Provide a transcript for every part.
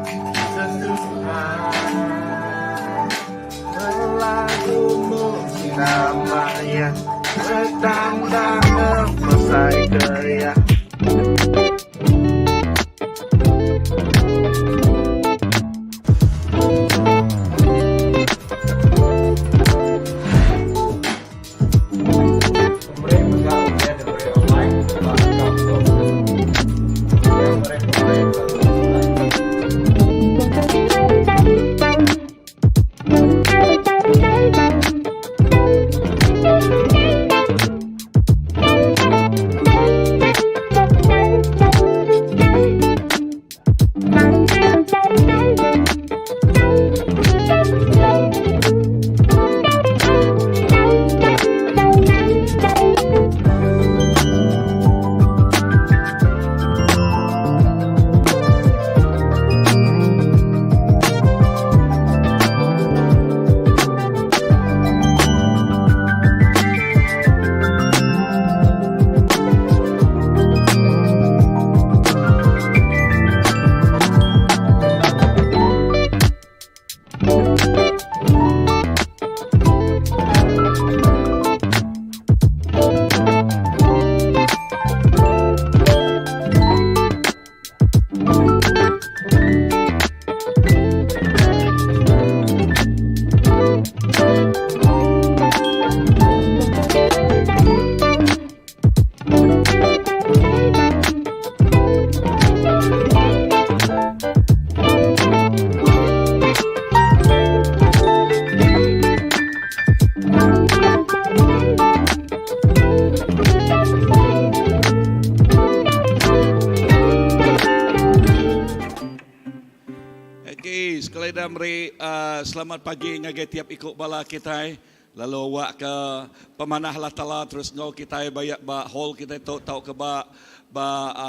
Tuhan, lagumu namanya bertambah selesai gaya. Selamat pagi ngagai tiap ikut bala kita. Lalu awak ke pemanah Allah Ta'ala terus ngau kita bayak ba hall kita tahu ke ba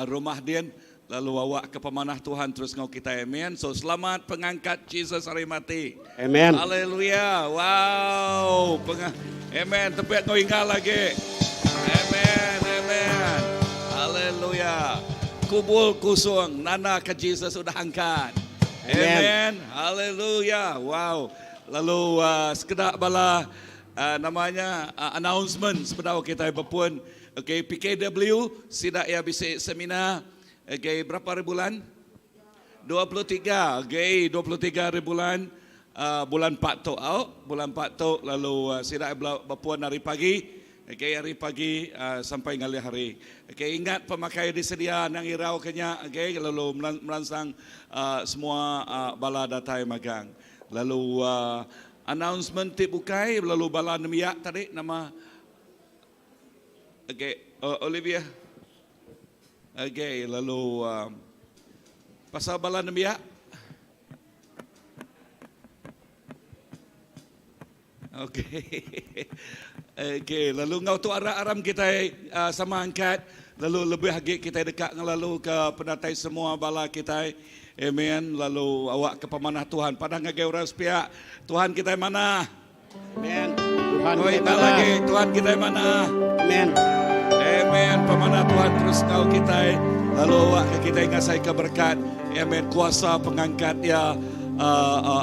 rumah dia. Lalu awak ke pemanah Tuhan terus ngau kita. Amen. So selamat pengangkat Jesus hari mati. Amen. Haleluya. Wow. Amen. Tepat ngau ingat lagi. Amen. Amen. Haleluya. Kubul kusung nana ke Jesus sudah angkat. Amen. Haleluya. Wow. Lalu sekedar bala namanya announcement sebenarnya kita berpun. Okay, PKW sidak ya bisa seminar. Okay, berapa hari bulan? 23. Okay, 23 hari bulan. Bulan 4 tu. Bulan 4 tu lalu sidak berpun hari pagi. Okay, hari pagi sampai ngali hari. Okay, ingat pemakai disedia nang irau kenya. Okay, lalu merangsang semua bala datai magang. Lalu announcement tip bukai. Lalu bala nemiak tadi nama. Okay, Olivia. Okay, lalu pasal bala nemiak. Okay. Okay, lalu ngau tu aram kita sama angkat, lalu lebih lagi kita dekat lalu ke penatai semua bala kita. Amen. Lalu awak ke pemanah Tuhan. Padang ngagai orang sepiak. Tuhan kita mana? Amen. Tuhan kita lagi. Tuhan kita mana? Amen. Amen. Pemanah Tuhan terus ngau kita. Lalu awak ke kita ngasai ke berkat. Amen. Kuasa pengangkat ya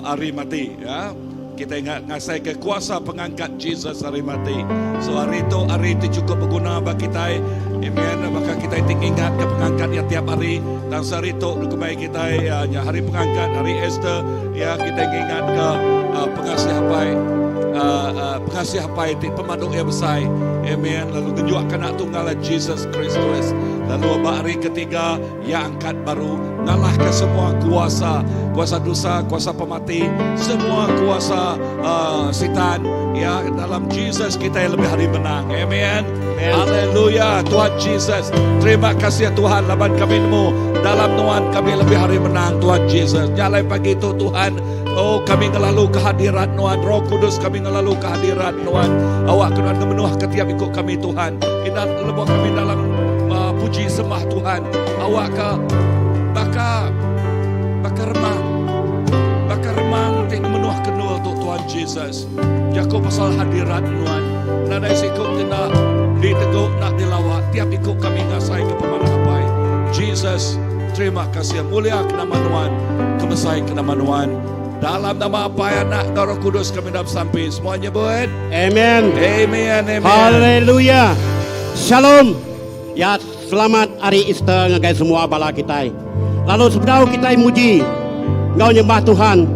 hari mati. Ya. Kita ingat ngasai ke kuasa pengangkat Jesus hari mati. So hari itu cukup berguna bagi kita. Amen. Maka kita ingat ke pengangkat ya tiap hari. Dan hari itu kembali kita ya hari pengangkat, hari Easter. Ya kita ingat ke pengasih hapai di pemaduk yang besar. Amen. Lalu tunjukkan anak tunggal Jesus Kristus. Lalu hari ketiga yang angkat baru ngalahkan semua kuasa dosa, kuasa pemati, semua kuasa setan. Ya dalam Jesus kita yang lebih hari menang. Amen. Haleluya. Tuhan Jesus, terima kasih ya Tuhan laban kami-Mu dalam Tuhan kami lebih hari menang Tuhan Jesus. Jalan pagi itu Tuhan. Oh kami ngelalu kehadiran Tuhan. Roh Kudus kami ngelalu kehadiran Tuhan. Awak kena memenuh ketiap ikut kami Tuhan. Indah lebuh kami dalam puji sembah Tuhan. Awak ke bakar remang ting menuah kenul tu Tuhan Jesus. Jago pasal hadirat Tuhan. Nada ikut tidak diteguk nak dilawat. Tiap ikut kami ngasai ke pemanah apai. Jesus terima kasih. Mulia nama Tuhan, kemesai nama Tuhan. Dalam nama Bapa, Anak, dan Roh Kudus kami dapat sampai. Semuanya buat. Amen. Amen. Amen. Haleluya. Shalom. Ya, selamat hari Easter ngagai semua bala kita. Lalu sebelum kita muji, ngau nyembah Tuhan.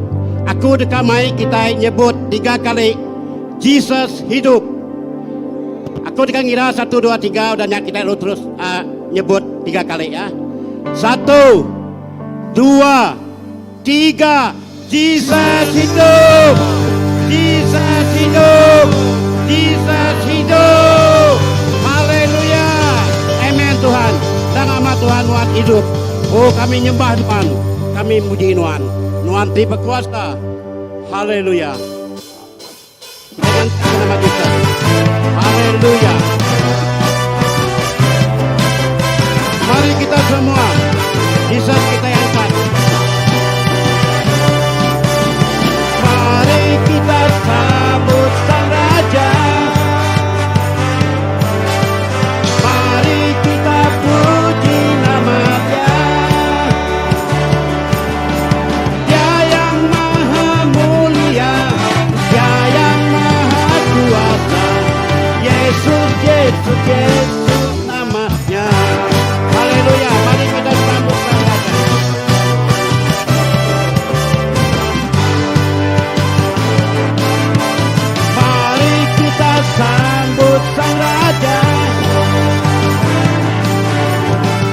Aku dekat mai kita nyebut 3 kali Jesus hidup. Aku dekat ngira 1, 2, 3 dan kita terus nyebut 3 kali ya. 1, 2, 3. Jesus hidup. Jesus hidup. Jesus hidup. Haleluya. Amen Tuhan. Dan nama Tuhan Tuhan hidup. Oh kami nyembah Tuhan. Kami muji Tuhan. Tuhan tiba kuasa. Haleluya. Dengan nama Yesus. Haleluya. Mari kita semua. Yesus kita yang angkat. Mari kita sambut Sang Raja. Mari kita puji nama-Nya. Dia yang maha mulia, Dia yang maha kuasa. Yesus, Yesus, Yesus namanya. Haleluya, mari kita sambut Sang Raja. Mari kita sambut Sang Raja.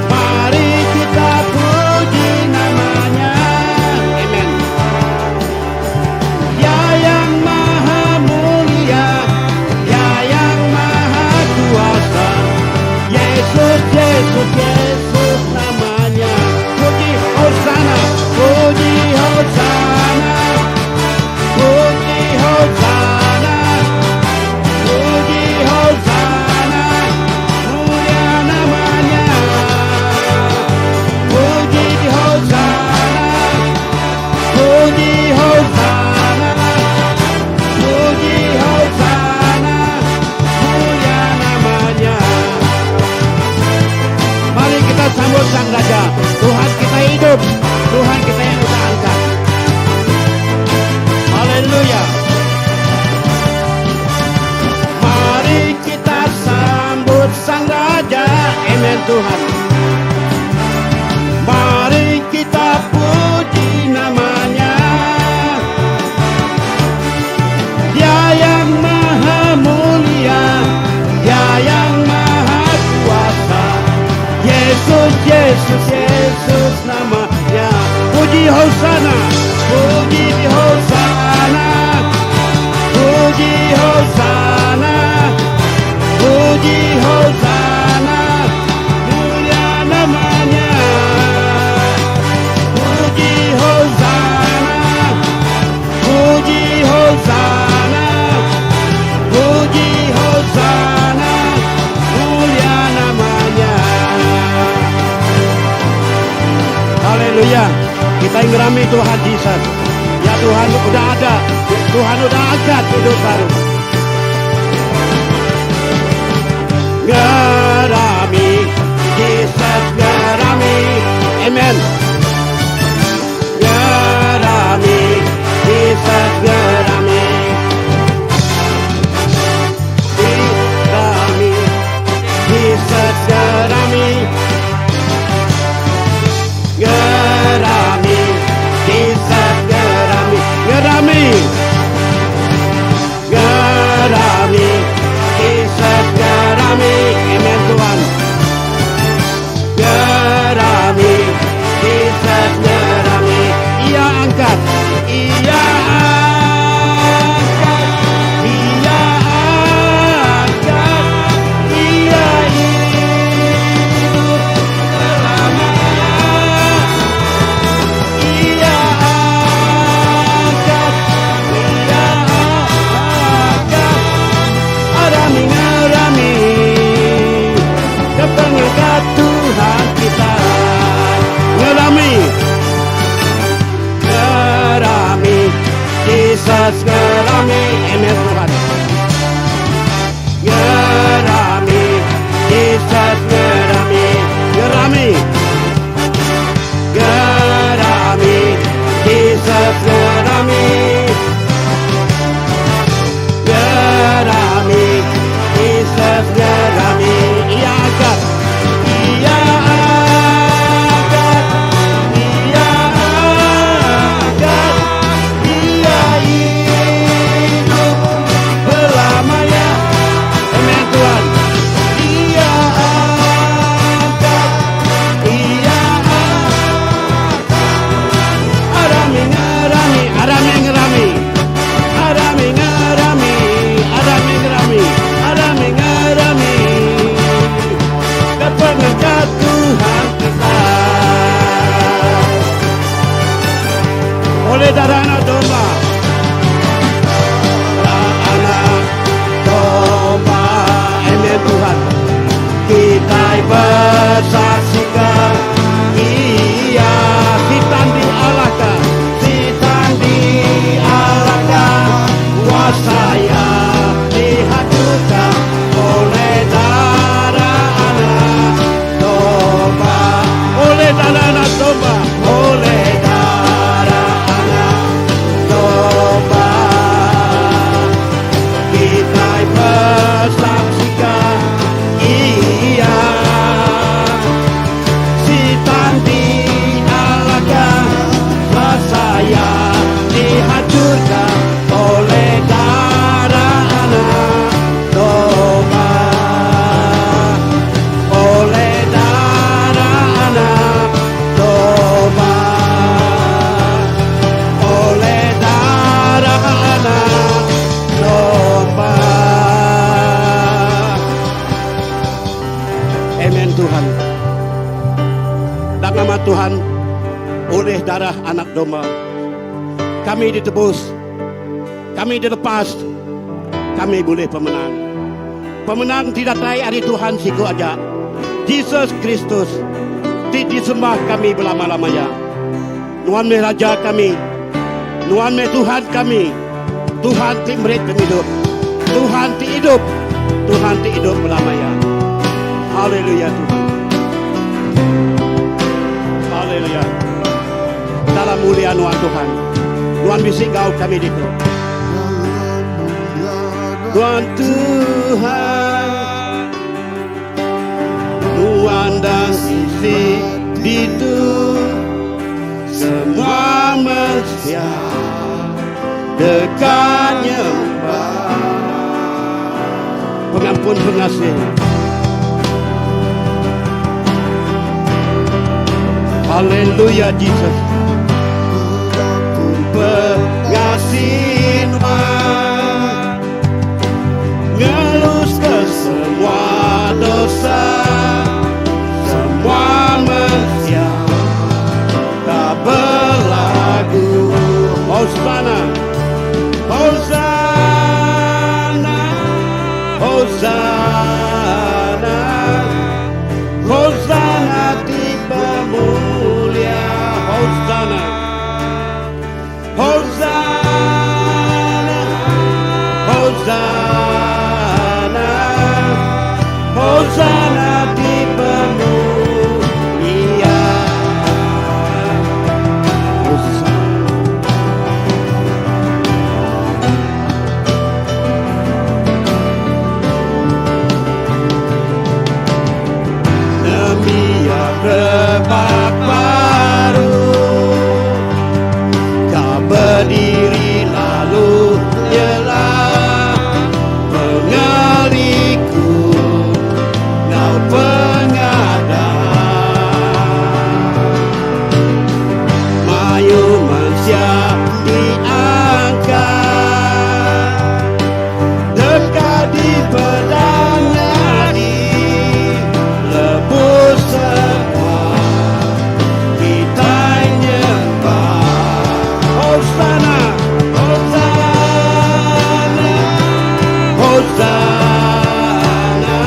Mari kita puji namanya. Amen. Dia yang maha mulia, Dia yang maha kuasa. Yesus, Yesus, Yesus namanya. Puji Hosana, puji Hosana, puji Hosana, puji Hosana, mulia namanya. Puji Hosana, puji Hosana, puji Hosana, mulia namanya. Mari kita sambut Sang Raja. Tuhan kita hidup. Tuhan kita yang kita angkat. Haleluya. Mari kita sambut Sang Raja. Amen Tuhan. Mari kita puji namanya. Dia yang maha mulia, Dia yang maha kuasa. Yesus, Yesus, Yesus namanya. Puji Hosana, puji Hosana, puji Hosana, puji Hosana, mulia namanya. Puji Hosana, puji Hosana, puji Hosana, mulia namanya. Haleluya. Kita ngerami Tuhan Yesus. Ya Tuhan udah ada. Tuhan udah angkat hidup baru. Ngerami Yesus, ngerami. Amen. Ngerami Yesus, ngerami. Ngerami Yesus, ngerami. Ngerami Yesus, ngerami. Ngerami. Ngerami. Tuhan, oleh darah anak domba, kami ditebus, kami dilepas, kami boleh pemenang. Pemenang tidak lain hari Tuhan siku aja, Yesus Kristus, disembah kami berlama-lamanya. Nuhan me Raja kami, Nuhan me Tuhan kami, Tuhan ti merit hidup, Tuhan ti hidup, Tuhan ti hidup berlamanya. Haleluya Tuhan. Haleluya. Dalam mulia Nuhan Tuhan, Tuhan bisik kau kami itu. Tuhan Tuhan, Tuhan dan sisi itu semua manusia dekatnya pengampun pengasih. Haleluya Jesus. Pengasih Tuhan ngelus ke semua dosa, semua manusia tak berlagu. Hosana, Hosana, Hosana, Hosana tiba mulia. Hosana, Hosana, Hosana, Hosana tiba mulia. Rebak baru kau berdiri lalu ialah pengaliku, kau pengadaan mayu manusia diangkat dekat di pedangnya dilebus semua kita nyembah. Hosana, Hosana, Hosana,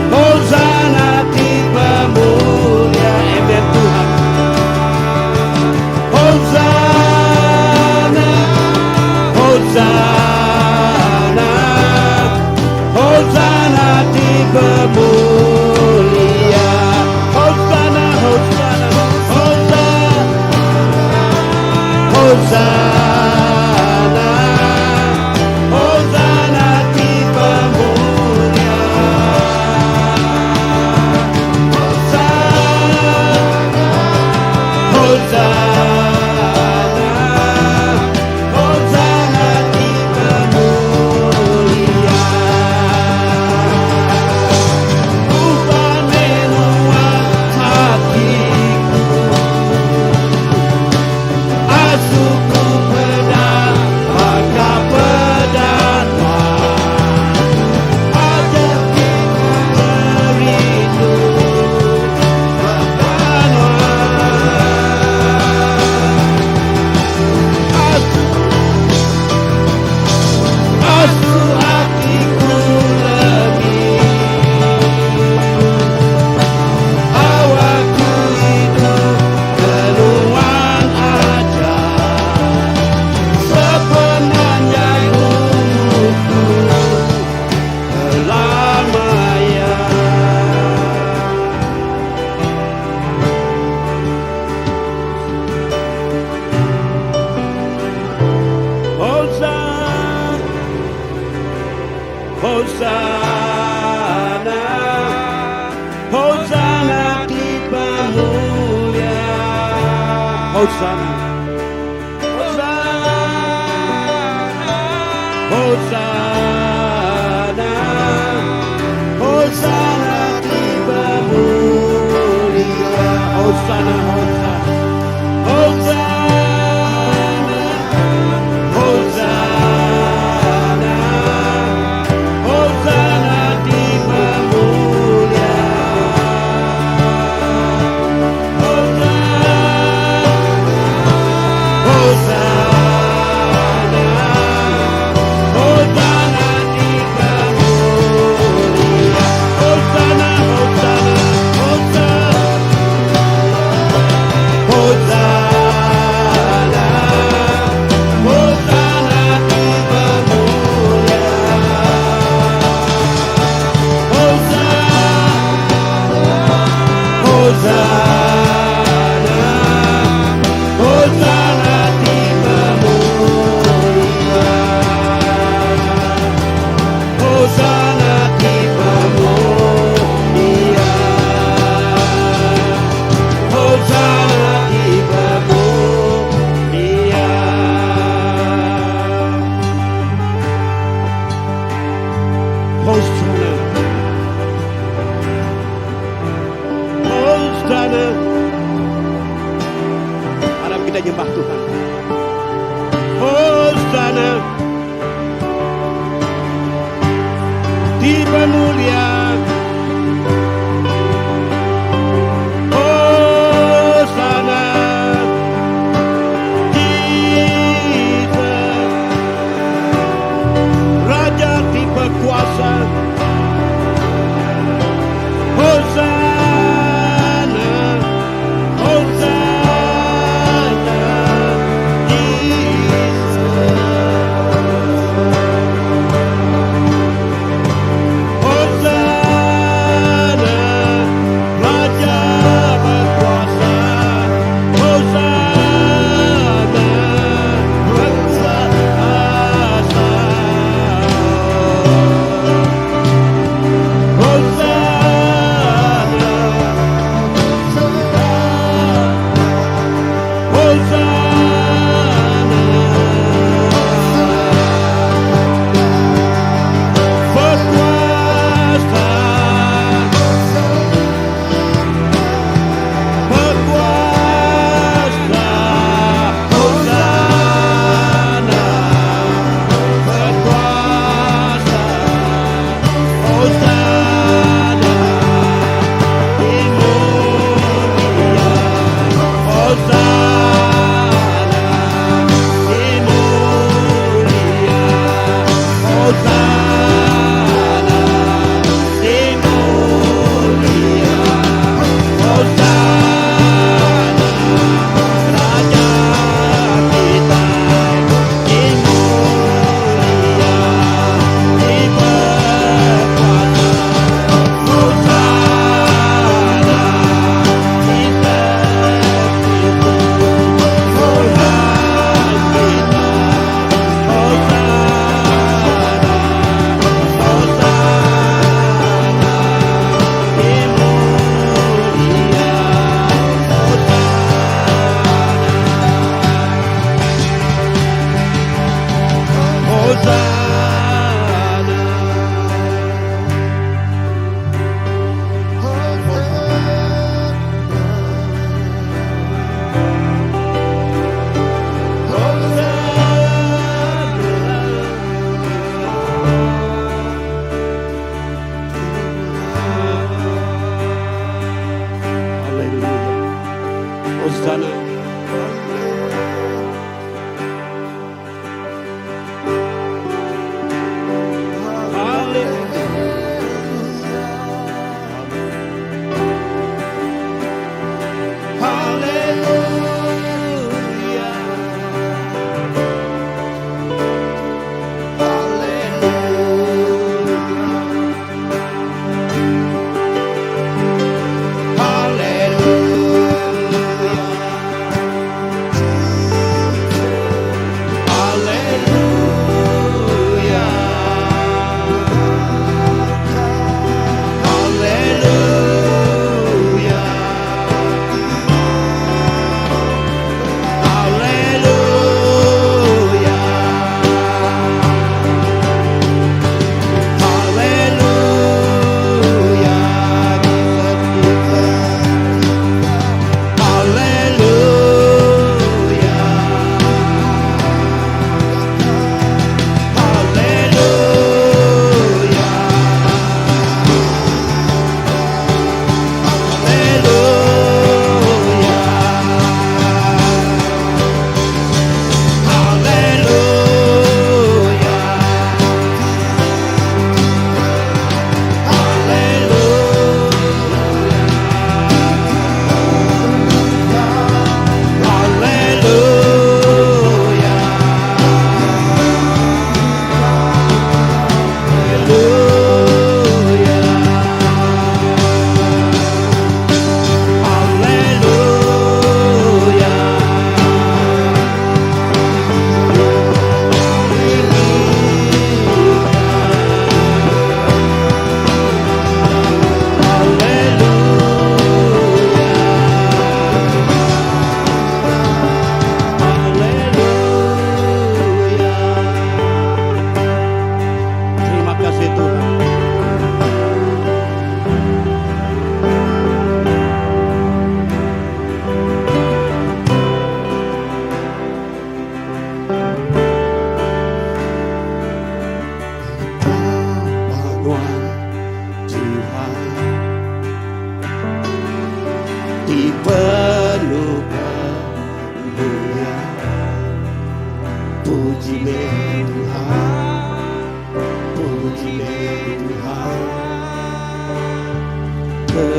Hosana tiba mulia. Amen Tuhan. Hosana, Hosana, Hosana tiba mulia. Hosana, Hosana, Hosana, Hosana, Hosana tiba mulia. Hosana, Hosana, Hosana tiba mulia. Tuhan menuang hatiku, asuku pedang, maka pedang ajar kita merindu pedang. Asu hatiku lebih, awakku hidup keluhan aja, sebenarnya hidupku selamanya. Hosana, Hosana, Hosana tiba mulia. Hosana, Hosana, Hosana, Hosana tiba mulia. Hosana, Hosana, Hosana, Hosana, Hosana tiba mulia. Hosana, Hosana di Pemulia, Hosana di Pemulia. Hosana, Hosana. Harap kita nyembah Tuhan. Hosana di Pemulia, Hosana Jesus, Raja di berkuasa. Hosana, Hosana Jesus, Hosana.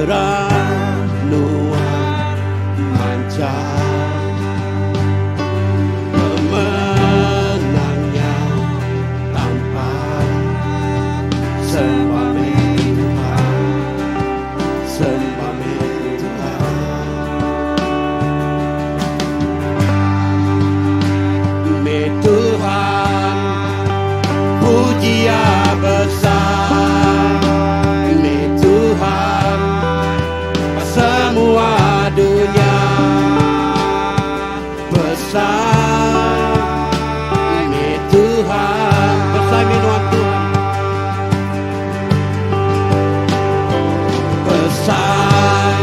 Keranuan mancar pemenangnya tampak sembah Tuhan, sembah Tuhan, Tuhan pujian besar, Tuhan semua dunia besar, Tuhan besar minuan Tuhan, besar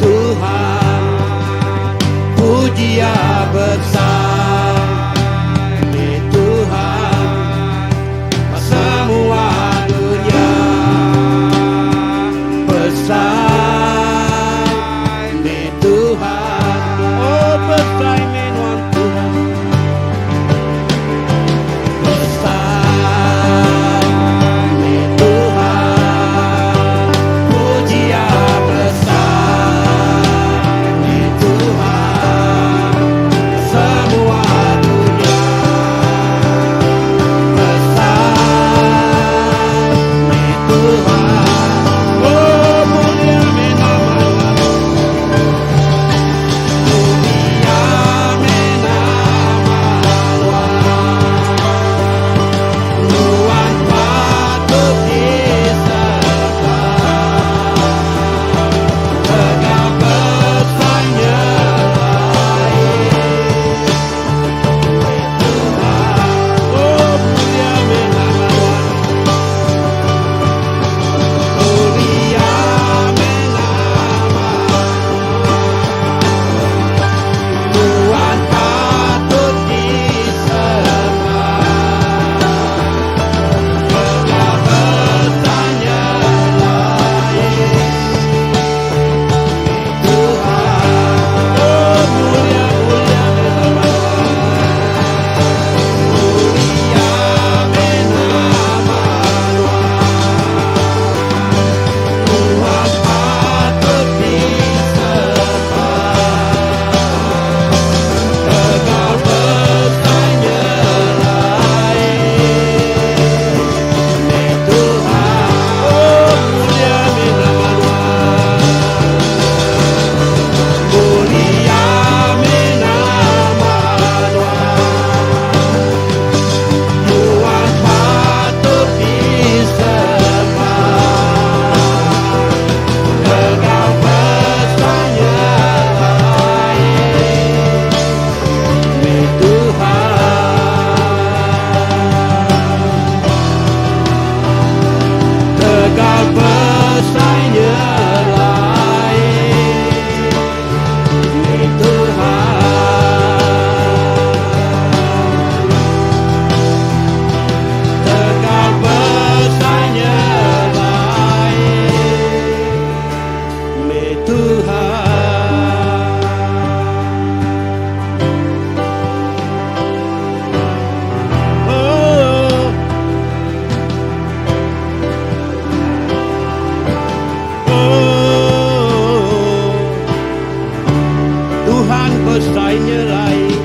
Tuhan pujian besar, Tuhan semua dunia besar Tuhan, oh besar minuan Tuhan, besar Tuhan pujian besar Tuhan semua dunia besar Tuhan, oh mulia nama Tuhan patut disembah, Engkau besarnya Tuhan, oh mulia nama mulia Tuhan patut disembah, Engkau besarnya Tuhan, oh mulia nama Tuhan patut disembah, Engkau besarnya Tuhan, oh mulia nama mulia nama Tuhan patut disembah, Engkau besarnya Engkau besarnya Engkau besarnya Tuhan besarnya lain,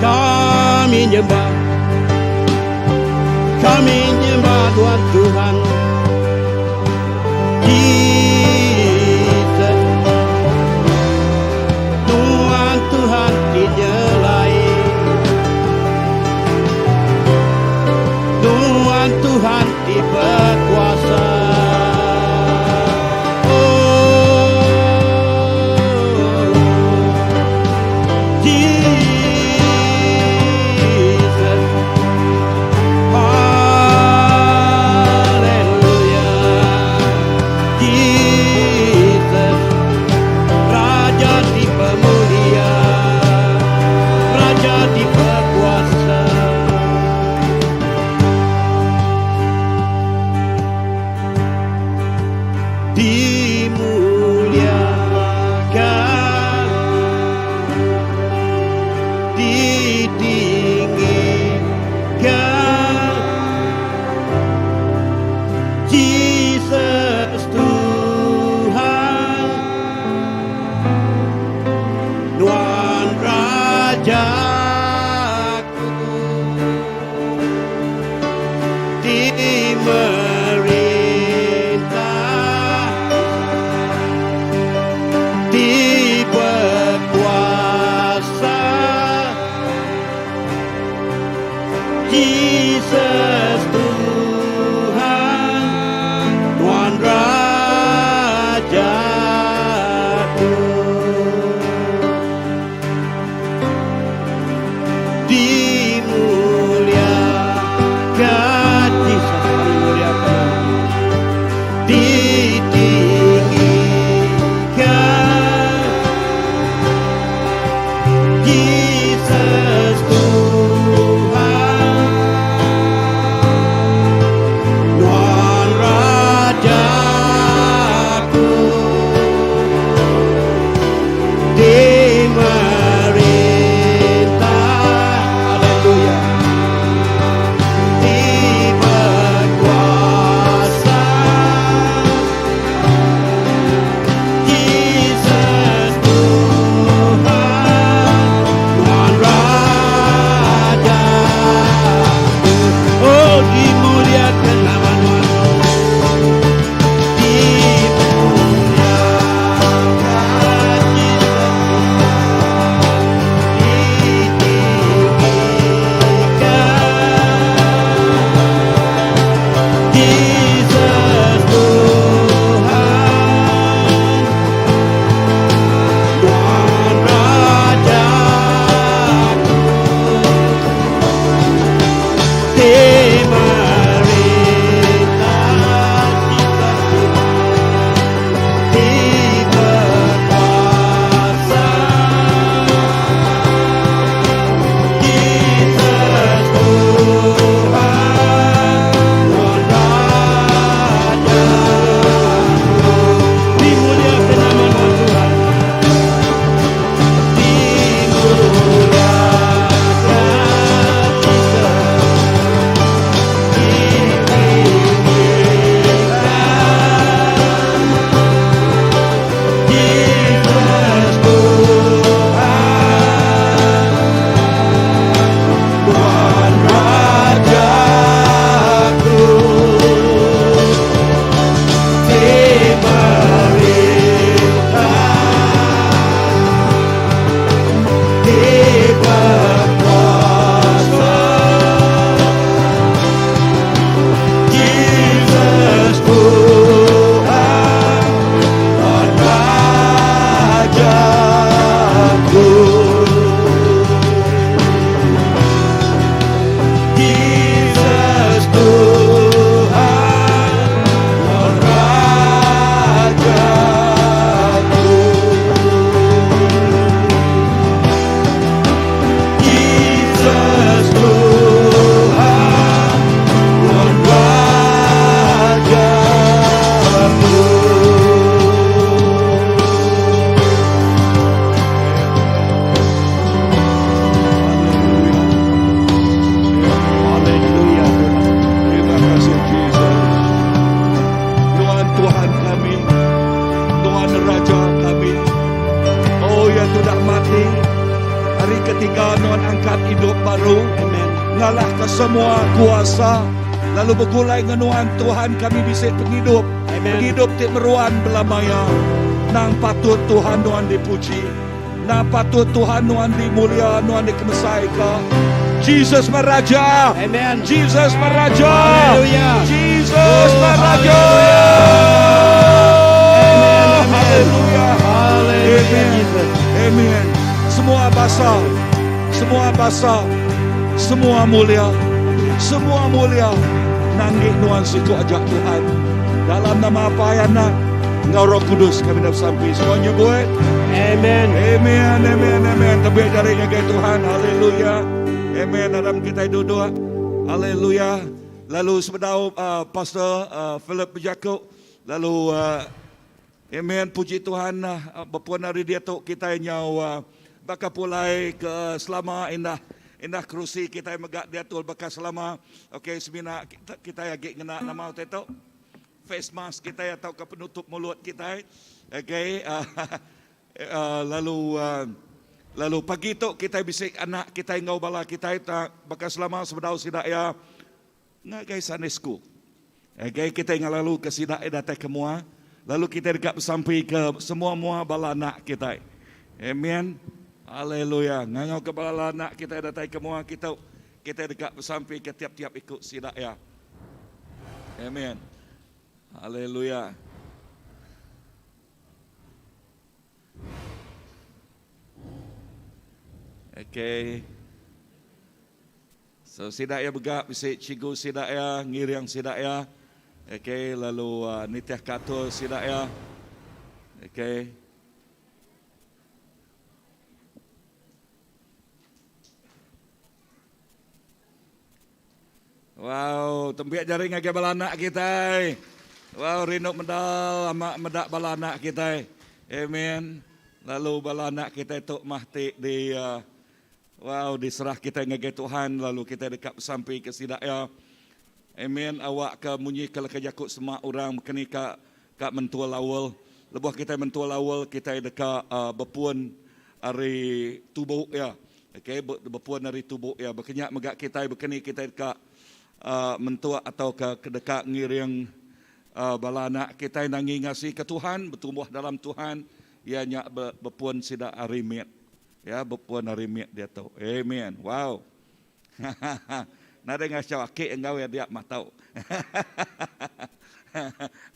kami nyembah Tuhan Tuhan Jesus, Tuhan Tuhan dinyelai, Tuhan Tuhan di berkuasa. Diperintah, diberkuasa, Jesus Tuhan, Tuhan Rajaku. Dimuliakan, Jesus dimuliakan, ditinggikan, Jesus Tuhan, Tuhan Rajaku. Diperintah, haleluya, diberkuasa, Jesus Tuhan, Tuhan Rajaku. Oh, dimuliakan nama Tuhan. Dimuliakan Jesus, ditinggikan, Jesus Tuhan, Tuhan Rajaku. Diperintah, diberkuasa, Jesus Tuhan, Tuhan Rajaku. Dimuliakan nama Tuhan. Jesus Tuhan, Tuhan Rajaku. Jesus Tuhan, Tuhan Rajaku. Jesus Tuhan, Tuhan Rajaku. Haleluya. Terima kasih Jesus. Tuhan kami, Tuhan Raja kami. Oh yang sudah mati, hari ketiga Tuhan angkat hidup baru. Amen. Ngalah ke semua kuasa. Lalu bergulai dengan Tuhan kami bisa penghidup. Amen. Penghidup ti meruan belamaya. Nang patut Tuhan dipuji. Nang patut Tuhan dimulia, dikemesai ka. Jesus Meraja. Amen. Jesus Meraja. Haleluya. Jesus Oh, Meraja. Amen. Haleluya. Haleluya, Amen. Jesus. Amen. Semua basa, semua mulia, nangik nuan siku ajak Tuhan. Dalam nama apa yang nak, Engkau Roh Kudus kami dah sampai. Semuanya buat. Amen. Amen, amen, amen. Terbaik dari nyagai Tuhan. Haleluya. Amen. Dalam kita duduk. Haleluya. Lalu sebedau Pastor Philip Jacob. Lalu amen. Puji Tuhan. Berpuan hari dia tu kita nyau bakal pulai ke selama indah kerusi kita megak dia tu bakal selama. Okey semina kita lagi kena nama itu. Face mask kita ya tahu ke penutup mulut kita. Okey. Lalu pagi tu kita bisik anak kita ingau bala kita bakal selama sebedau sidak ya nga guys Sunday school. Okay, kita ngalalu ke sida datai kemua, lalu kita dekat sampai ke semua bala anak kita. Amen. Haleluya. Ngangau ke bala anak kita datai kemua kita dekat sampai ke tiap-tiap ikut sida ya. Amen. Haleluya. Okay. So sida ya begak bisik cigu sida ya, ngiriang sida ya. Okay, lalu nitiah katul sida ya. Okay. Wow, tembiak jaring agak balanak kita. Wow, rinuk medal amak medak balanak kita. Amen. Lalu balanak kita itu mahti di wow, diserah kita ngagai Tuhan, lalu kita dekat sampai ke sida ya. Amen. Awak ke munyi kalau kejakut semua orang kini kak mentua lawal. Lebuh kita mentua lawal kita dekat bepuan hari tubuh ya. Okay, bepuan hari tubuh ya. Berkenyak megak kita berkeni kita dekat mentua atau ke dekat ngiring bala anak kita nangi ngasih ke Tuhan, bertumbuh dalam Tuhan. Ianya bepuan sida arimit. Ya, bepuan arimit dia tahu. Amen. Wow. Nada ngasih akik engkau ya dia mah tahu.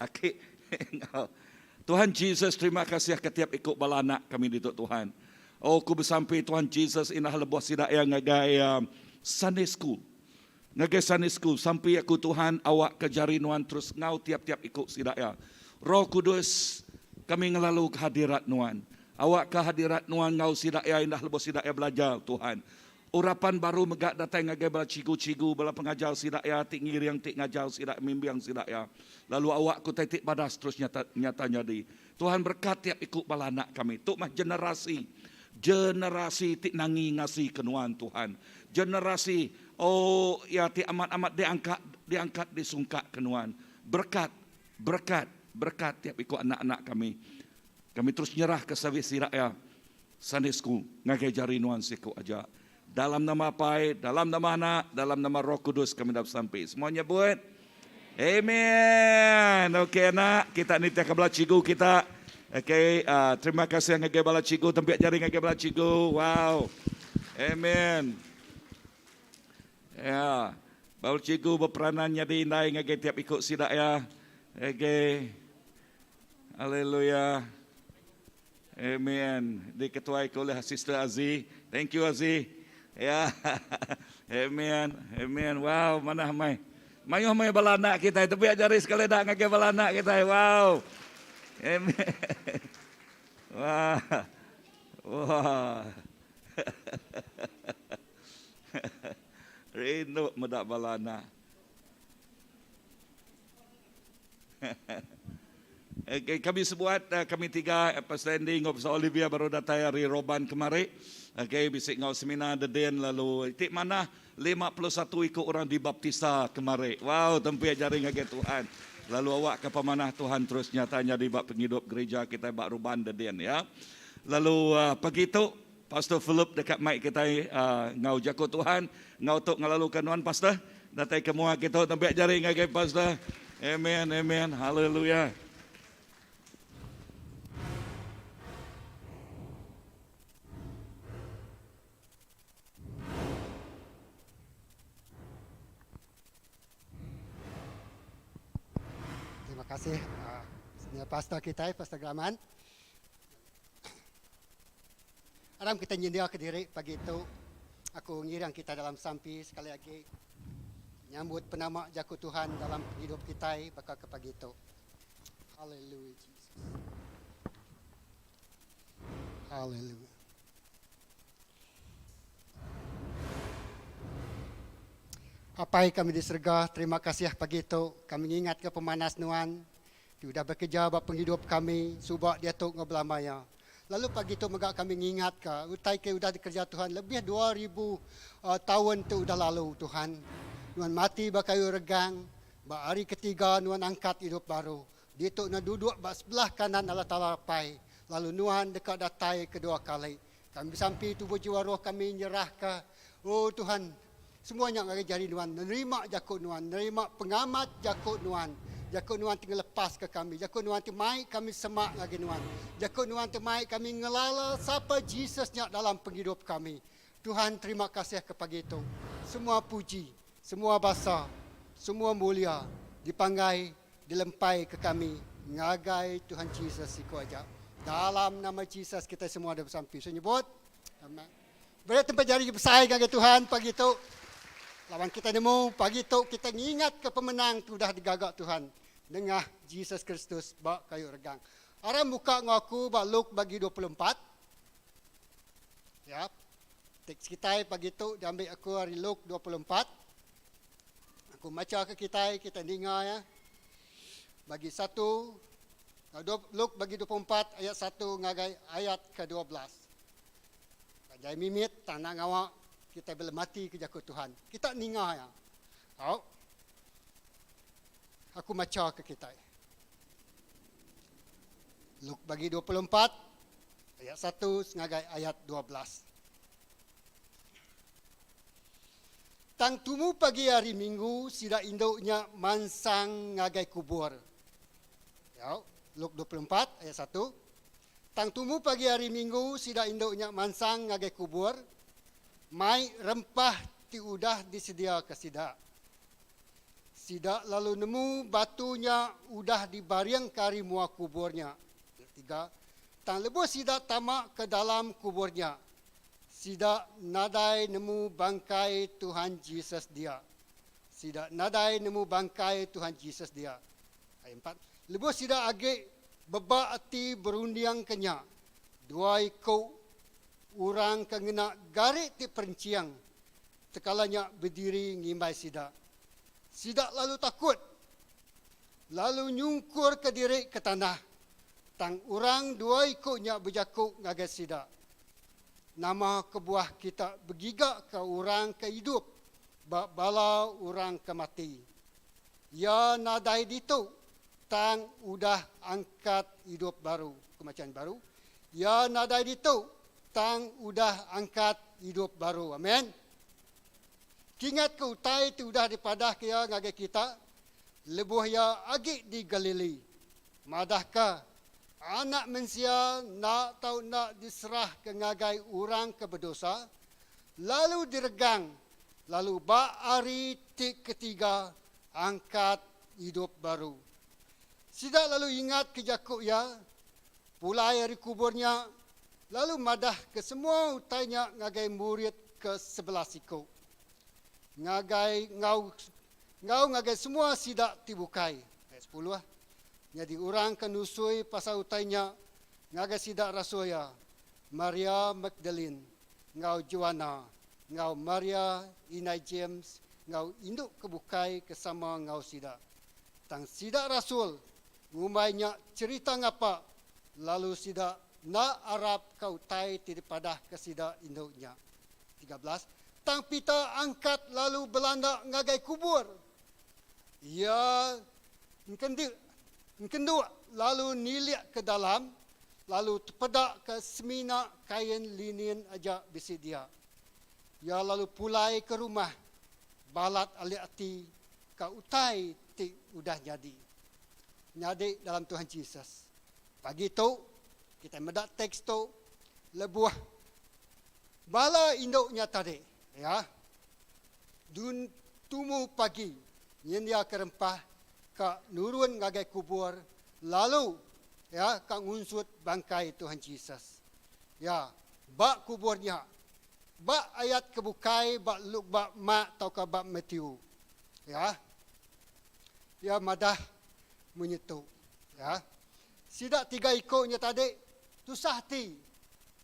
Akik engkau. Tuhan Yesus terima kasih ketiap ikut bala anak kami di Tuhan. Oh, ku bersampai Tuhan Yesus inah lebuh sida yang ngagai Sunday school. Ngagai Sunday school sampai aku Tuhan awak kejari nuan terus ngau tiap-tiap ikut sida ya. Roh Kudus kami ngelalu kehadirat nuan. Awak kehadirat nuan ngau sida ya indah lebuh sida ya belajar Tuhan. Urapan baru megak datang ngagai bala cigu-cigu bala pengajar sida ya tik ngiri yang tik ngajar sida mimbiang sida ya. Lalu awak ku titik badas terus nyatanya di. Tuhan berkat tiap ikut bala anak kami. Tuk mah generasi tik nangi ngasih kenuan Tuhan. Generasi oh ya ti amat-amat diangkat disungkat kenuan. Berkat tiap ikut anak-anak kami. Kami terus nyerah ke servis sida ya. Sunday school ngagai jari nuan siku aja. Dalam nama Pai, dalam nama Anak, dalam nama Roh Kudus kami dapat sampai. Semuanya buat. Amen. Okey anak, kita nitiah kebelah cigu kita. Okey, terima kasih ngagai bala cigu, tempat jaring ngagai bala cigu. Wow. Amen. Ya, bala cigu berperanan jadi indai ngagai tiap ikut sida ya. Okey. Haleluya. Amen. Diketuai oleh Sister Aziz. Thank you Aziz. Ya, amen, amen. Wow, mana mai? Mayuh mai bala anak kita itu biar jari sekali dak ngagai bala anak kita. Wow. Amen. Wah. Wah. Rindu medak bala anak. Okay, kami sebuat kami tiga standing of Olivia baru datang hari Roban kemari. Okay, bisik ngau seminar deden lalu tik mana 51 ikut orang dibaptisa kemari. Wow, tempat jaring ngagai Tuhan. Lalu awak ke pemanah Tuhan terus nyatanya di bab penghidup gereja kita bab Roban deden ya. Lalu pagi itu Pastor Philip dekat mic kita ngau jago Tuhan, ngau tok ngalalu kanuan pastor. Datang kemua kita tempat jaring ngagai pastor. Amen, amen. Haleluya. Terima kasih pastor kita, Pastor Graman. Aram kita nyendia ke diri pagi itu. Aku ngirang kita dalam sampi sekali lagi nyambut penama jaku Tuhan dalam hidup kita bakal ke pagi itu. Haleluya Jesus. Haleluya. Apai kami di surga, terima kasih pagi itu. Kami ingat ke pemanas nuan. Dia sudah bekerja buat penghidup kami. Subak dia tu ngebelamaya. Lalu pagi itu megak kami ingat ke. Utai ke sudah dikerja Tuhan. Lebih 2000 tahun tu sudah lalu Tuhan. Nuan mati bakayu regang. Ba hari ketiga nuan angkat hidup baru. Dia tu nak duduk bak sebelah kanan Allah Ta'ala pai. Lalu nuan dekat datai kedua kali. Kami sampai tubuh jiwa roh kami nyerah ke. Oh Tuhan. Semuanya ngagai jari nuan, nerima jakut nuan, nerima pengamat jakut nuan. Jakut nuan tinggal lepas ke kami. Jakut nuan temai kami semak ngagai nuan. Jakut nuan temai kami ngelala siapa Jesusnya dalam penghidup kami. Tuhan terima kasih kepada itu. Semua puji, semua basa, semua mulia dipanggai, dilempai ke kami. Ngagai Tuhan Yesus iko aja. Dalam nama Yesus kita semua ada bersampi. So nyebut. Amen. Beri tempat jari bersaing ngagai Tuhan pagi itu. Lawan kita nemu pagi itu kita ingat ke pemenang tu dah digagak Tuhan. Dengah Yesus Kristus bak kayu regang. Aram buka ngaku bak Luke bagi 24. Ya. Teks kita pagi itu diambil aku hari Luke 24. Aku baca ke kita dengar ya. Bagi 1 Luke bagi 24 ayat 1 ngagai ayat ke-12. Jai mimit tanah ngawak kita boleh mati ke jakut Tuhan. Kita ningah ya. Tahu? Aku baca ke kita. Luke bagi 24 ayat 1 ngagai ayat 12. Tang tumu pagi hari Minggu sida induknya mansang ngagai kubur. Ya, Luke 24 ayat 1. Tang tumu pagi hari Minggu sida induknya mansang ngagai kubur. Mai rempah ti udah disedia ke sida. Sida lalu nemu batunya udah dibariang kari mua kuburnya. 3. Tang lebuh sida tamak ke dalam kuburnya. Sida nadai nemu bangkai Tuhan Yesus dia. Sida nadai nemu bangkai Tuhan Yesus dia. Ayat 4. Lebuh sida age beba ati berundiang kenya. 2 ikut orang kengena garik ti perenciang. Tekalanya berdiri ngimbai sida. Sida lalu takut. Lalu nyungkur ke diri ke tanah. Tang orang 2 ikutnya berjakuk ngagai sida. Nama kebuah kita bergigak ke orang ke hidup. Bala orang ke mati. Ya nadai ditu. Tang udah angkat hidup baru. Kemacan baru. Ya nadai ditu. Tang udah angkat hidup baru. Amin. Kingat ke utai tu udah dipadah kaya ngagai kita. Lebuh ya agik di Galilei. Madahkah anak manusia nak tahu nak diserah ke ngagai orang ke berdosa. Lalu diregang. Lalu bak hari ketiga angkat hidup baru. Sida lalu ingat ke jakuk ya. Pulai hari kuburnya. Lalu madah ke semua utainya ngagai murid ke 11 ikut. Ngagai ngau ngagai semua sidak tibukai. Ayat 10 lah. Jadi orang kenusui pasal utainya ngagai sidak rasuya. Maria Magdalene, ngau Joanna, ngau Maria Inai James, ngau induk kebukai kesama ngau sidak. Tang sidak rasul ngumainya cerita ngapa lalu sidak na Arab kau tai daripada kesidak induknya. 13. Tang pita angkat lalu Belanda ngagai kubur. Ya, kendu lalu niliak ke dalam, lalu terpedak ke semina kain linen aja bisi dia. Ya lalu pulai ke rumah, balat aliati ka utai ti udah jadi. Nyadi dalam Tuhan Yesus. Pagi itu kita medak teks tu lebuah bala induknya tadi. Ya, dun tumu pagi, nyendia kerempah, kak nurun ngagai kubur, lalu ya kak ngunsut bangkai Tuhan Yesus. Ya, bak kuburnya, bak ayat kebukai, bak Luke, bak Mak, atau bak Matthew. Ya, ya madah menyetu. Ya, sidak 3 ikutnya tadi, tu sahti.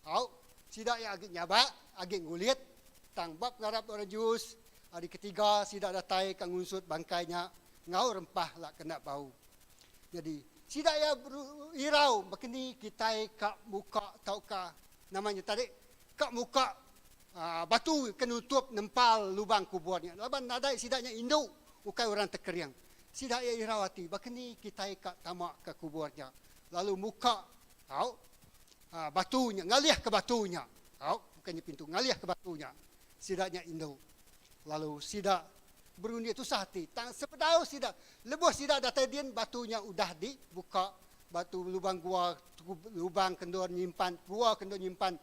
Au, sidak yang agak nyabak, agak ngulit. Tang bab ngarap orang jus, hari ketiga sidak datai kang ngunsut bangkainya, ngau rempah lah kena bau. Jadi sidak ya irau begini kita kak muka tau ka namanya tadi kak muka batu kenutup nempal lubang kuburnya. Laban nadai sidaknya induk ukai orang terkeriang. Sidak ya irawati begini kita kak tamak ke kuburnya. Lalu muka tau batunya ngalih ke batunya. Tau bukannya pintu ngalih ke batunya. Sidaknya Indo. Lalu sidak berunding tu sahati. Tang sepedau sidak. Lebuh sidak datang dia batunya udah dibuka. Batu lubang gua, lubang kendor nyimpan, gua kendor nyimpan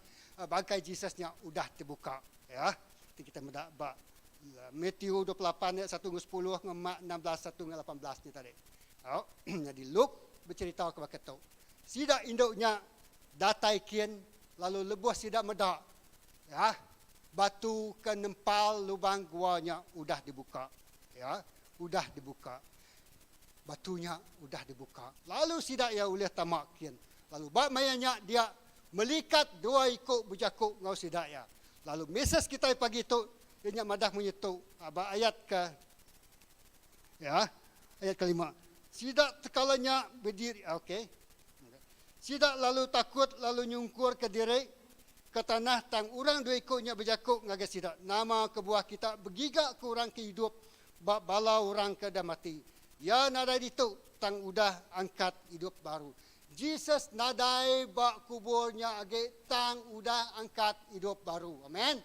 bangkai Jesusnya udah terbuka. Ya. Nanti kita mendak bak Matthew 28 ayat 1 10 ngemak 16 1 18 ni tadi. Oh, jadi Luke bercerita kepada kita. Sidak induknya datai kian lalu lebuh sidak medak. Ya. Batu kenempal lubang guanya udah dibuka. Ya, udah dibuka. Batunya udah dibuka. Lalu sidak ya ulih tamak kian. Lalu bak mayanya dia melikat dua ikut berjakuk ngau sidak ya. Lalu mesej kita pagi tu dia madah menyetu ayat ke ya, ayat kelima. Sidak tekalanya berdiri, okey. Sidak lalu takut lalu nyungkur ke diri ke tanah tang urang dua ikutnya berjakuk ngaga sidak. Nama kebuah kita bergigak ke orang ke hidup bala orang ke dah mati. Ya nadai itu tang udah angkat hidup baru. Jesus nadai bak kuburnya age tang udah angkat hidup baru. Amen.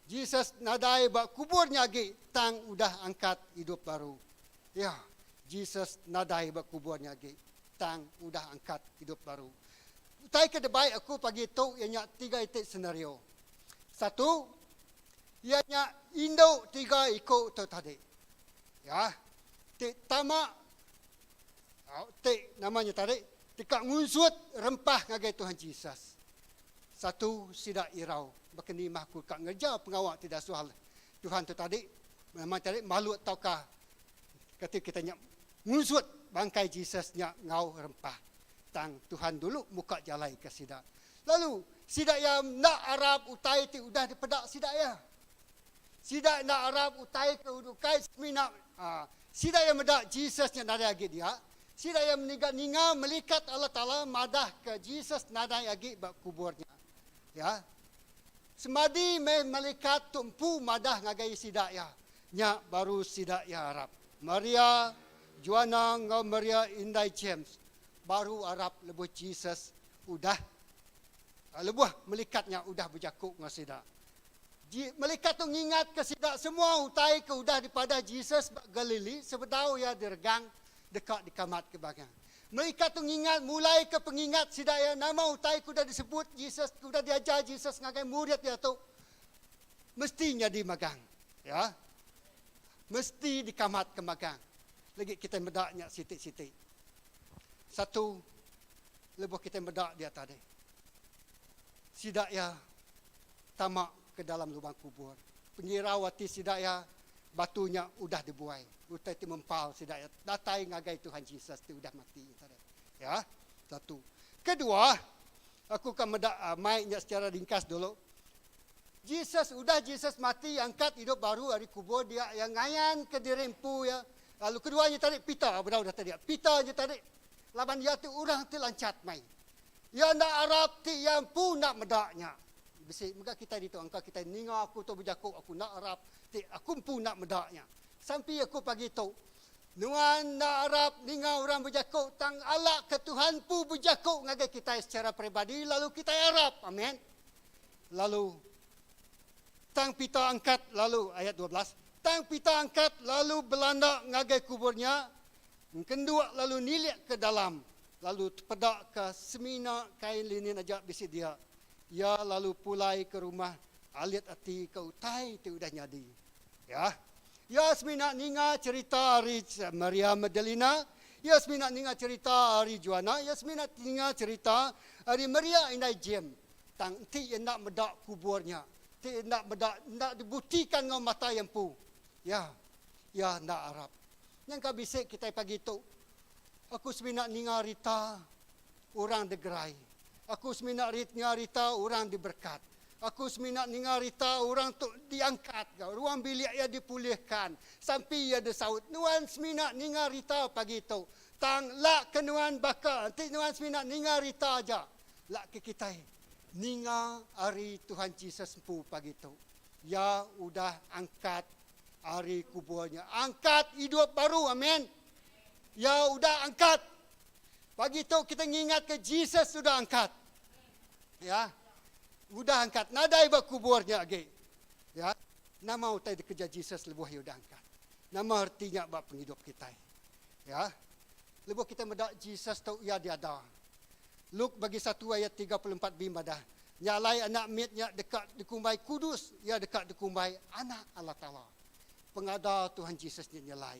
Jesus nadai bak kuburnya age tang udah angkat hidup baru. Ya, Jesus nadai bak kuburnya age tang udah angkat hidup baru. Tai ke debai aku pagi tu ianya 3 titik senario. Satu, ianya Indo 3 ikut tu tadi. Ya. Tik tamak. Tik namanya tadi. Tikak ngunsut rempah ngagai Tuhan Yesus. Satu, sidak irau. Berkeni mahku kak ngejar pengawak tidak soal. Tuhan tu tadi. Memang tadi malu ataukah. Ketika kita nyak ngunsut bangkai Yesusnya ngau rempah. Tang Tuhan dulu muka jalai ke sidak. Lalu sidak yang nak Arab utai ti udah dipedak sidak ya. Sidak nak Arab utai ke udukai semina. Sidak yang medak Jesusnya nada agi dia. Sidak yang ninga melikat Allah Taala madah ke Jesus nada agi bab kuburnya. Ya. Semadi melikat tumpu madah ngagai sidak ya. Nya baru sidak ya Arab. Maria Joanna ngau Maria Indai James. Baru Arab lebuh Jesus udah lebuh melikatnya udah berjakuk dengan sidak. Melikat tu ngingat ke sidak semua utai ke udah daripada Jesus Galili sebedau ya diregang dekat di kamat ke bagang. Melikat tu ngingat mulai ke pengingat sidak ya nama utai ke udah disebut Jesus, udah diajar Jesus ngagai murid dia tu mestinya di magang. Ya. Mesti di kamat ke magang. Lagi kita medaknya sitik-sitik. Satu, lebuh kita medak dia tadi. Sidak ya tamak ke dalam lubang kubur. Pengirawati sidak ya batunya udah dibuai. Utai ti mempal sidak ya. Datai ngagai Tuhan Yesus ti udah mati tadi. Ya, satu. Kedua, aku akan medak mainnya secara ringkas dulu. Jesus mati angkat hidup baru dari kubur dia yang ngayan ke dirempu ya. Lalu keduanya tadi Peter berau dah tadi. Peter je tadi. Laban dia tu orang tu lancat mai. Ya nak Arab ti yang pun nak medaknya. Besi muka kita di tu angka kita ninga aku tu berjakuk aku nak Arab ti aku pun nak medaknya. Sampai aku pagi tu nuan nak Arab ninga orang berjakuk tang alak ke Tuhan pu berjakuk ngagai kita secara peribadi lalu kita Arab. Amin. Lalu tang pita angkat lalu ayat 12. Tang pita angkat lalu Belanda ngagai kuburnya. Kedua lalu niliak ke dalam. Lalu pedak ke semina kain linen aja bisi dia. Ya lalu pulai ke rumah. Alit hati ke utai itu udah nyadi. Ya. Ya semina ninga cerita hari Maria Magdalena. Ya semina ninga cerita hari Joanna. Ya semina ninga cerita hari Maria Indai James. Tang ti nak medak kuburnya. Ti nak medak nak dibuktikan ngau mata yang pu. Ya. Ya nak Arab. Yang kabisik kita pagi tu. Aku seminat ninga rita orang degerai. Aku seminat ninga rita orang diberkat. Aku seminat ninga rita orang tu diangkat. Ruang bilik ia dipulihkan. Sampai ia disaut. Nuan seminat ninga rita pagi tu. Tang lak ke nuan bakal. Nanti nuan seminat ninga rita aja. Lak ke kita. Ninga hari Tuhan Yesus sempu pagi tu. Ya udah angkat hari kuburnya. Angkat hidup baru. Amin. Ya udah angkat. Pagi tu kita ingat ke Jesus sudah angkat. Ya. Udah angkat. Nadai bak kuburnya lagi. Ya. Nama utai dikerja Jesus lebuh ya angkat. Nama artinya bab penghidup kita. Ya. Lebuh kita medak Jesus tau ia diada. Luk bagi 1 ayat 34b madah. Nyalai anak mitnya dekat dikumbai kudus, ia dekat dikumbai anak Allah Taala. Pengada Tuhan Yesus ni nyalai.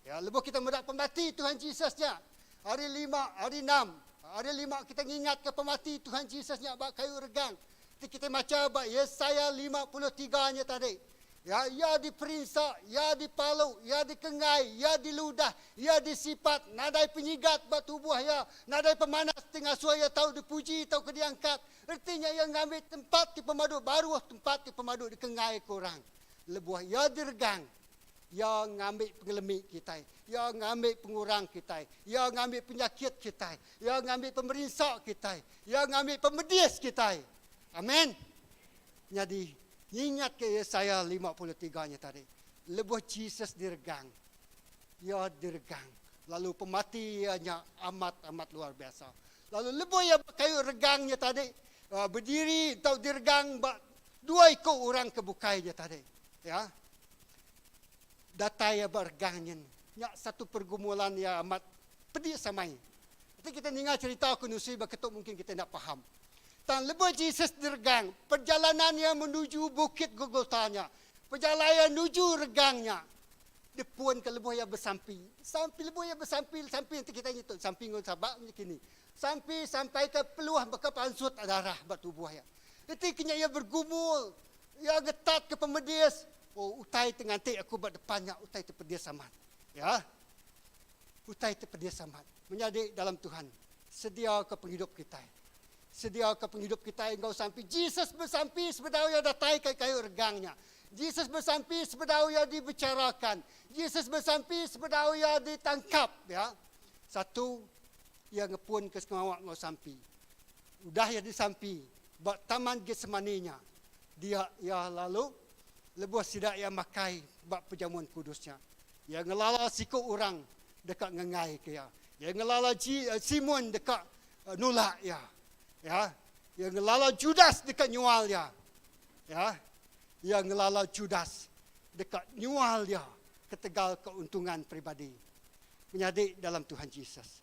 Ya, lebuh kita medak pemati Tuhan Yesusnya. Hari 5, hari 6. Hari 5 kita ingat ke pemati Tuhan Yesusnya bak kayu regang. Kita baca bak Yesaya 53-nya tadi. Ya, ia diperintah, ia dipalu, ia dikengai, ia diludah, ia disipat, nadai penyigat bak tubuh ya, nadai pemanas tengah suaya tahu dipuji, tahu ke diangkat. Artinya ia ngambil tempat di pemadu, baru tempat di pemadu dikengai korang. Lebuah ia diregang, ia ngambil pengelemik kita, ia ngambil pengurang kita, ia ngambil penyakit kita, ia ngambil pemerintah kita, ia ngambil pemedis kita. Amin. Jadi, ingat ke Yesaya 53-nya tadi. Lebuh Jesus diregang. Ia diregang. Lalu pematiannya amat-amat luar biasa. Lalu lebuh ia kayu regangnya tadi. Berdiri atau diregang 2 ekor orang kebukainya tadi. Ya. Data ia berregangnya. Nyak satu pergumulan yang amat pedih samai. Nanti kita dengar cerita kunusi beketuk mungkin kita tak faham. Dan lebuh Jesus diregang, perjalanannya menuju bukit Golgotanya, perjalanan menuju regangnya. Depuan ke lebuh yang bersampi. Sampai lebuh yang bersampi, sampai nanti kita nyituk, sampai ngon sabak macam ni. Sampai ke peluah bekas pansut darah bat tubuhnya. Nanti kena ia bergumul, ia getat ke pemedis. Oh, utai tengah nanti aku buat depannya, utai terpedis amat. Ya, utai terpedis amat. Menjadi dalam Tuhan, sedia ke penghidup kita. Sedia ke penghidup kita engkau sampai. Jesus bersampi sebedau yang datai ke kayu regangnya. Jesus bersampi sebedau yang dibicarakan. Jesus bersampi sebedau yang ditangkap. Ya. Satu, yang ngepun ke semawak ngau sampi. Udah yang disampi. Bak taman Getsemaninya. Dia ya lalu, lebuh sidak yang makai bak perjamuan kudusnya. Yang ngelala siku orang dekat ngengai ke ya. Yang ngelala Simon dekat nolak ya. Ya, yang ngelala Judas dekat nyual dia. Ya, yang ngelala Judas dekat nyual dia ketegal keuntungan pribadi. Menjadi dalam Tuhan Yesus.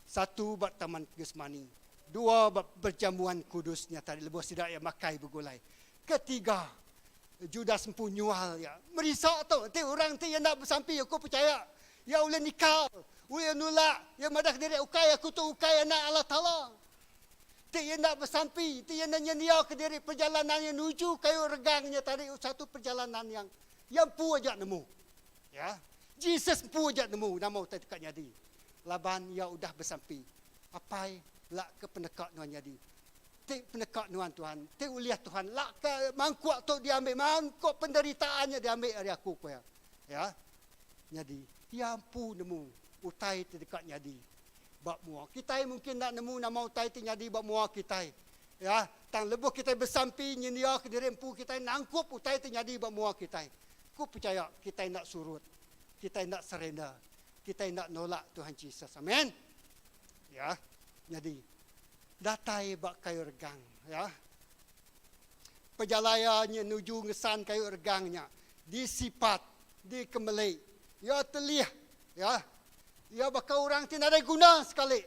1 bab taman Getsemani, 2 bab perjamuan kudusnya tadi lebuh sidak yang makai bergulai. 3 Judas empu nyual ya. Merisak tau, nanti orang tu yang nak bersampi aku percaya. Ya ulun nikah, ulun nolak, ya madah diri ukai aku tu ukai anak Allah Taala. Dia nak bersampi, dia nak nyendia ke diri perjalanan yang menuju kayu regangnya tadi. Satu perjalanan yang pu aja nemu. Ya, Jesus pu aja nemu, nama utai dekat nyadi. Laban ya udah bersampi. Apai lak ke pendekat nuan nyadi. Tik pendekat nuan Tuhan, tik uliah Tuhan, lak ke mangkuk tu diambil, mangkuk penderitaannya diambil dari aku ko ya. Ya. Nyadi, ya pu nemu utai dekat nyadi. Bak mua. Kita mungkin nak nemu nama utai tu jadi bak mua kita. Ya, tang lebuh kita bersampi nyendia ke diri empu kita nangkup utai tu jadi bak mua kita. Ku percaya kita nak surut. Kita nak serena. Kita nak nolak Tuhan Yesus. Amin. Ya. Jadi datai bak kayu regang, ya. Perjalanannya menuju ngesan kayu regangnya, disipat, dikemelai. Ya telih, ya. Ya bakal orang tidak ada guna sekali.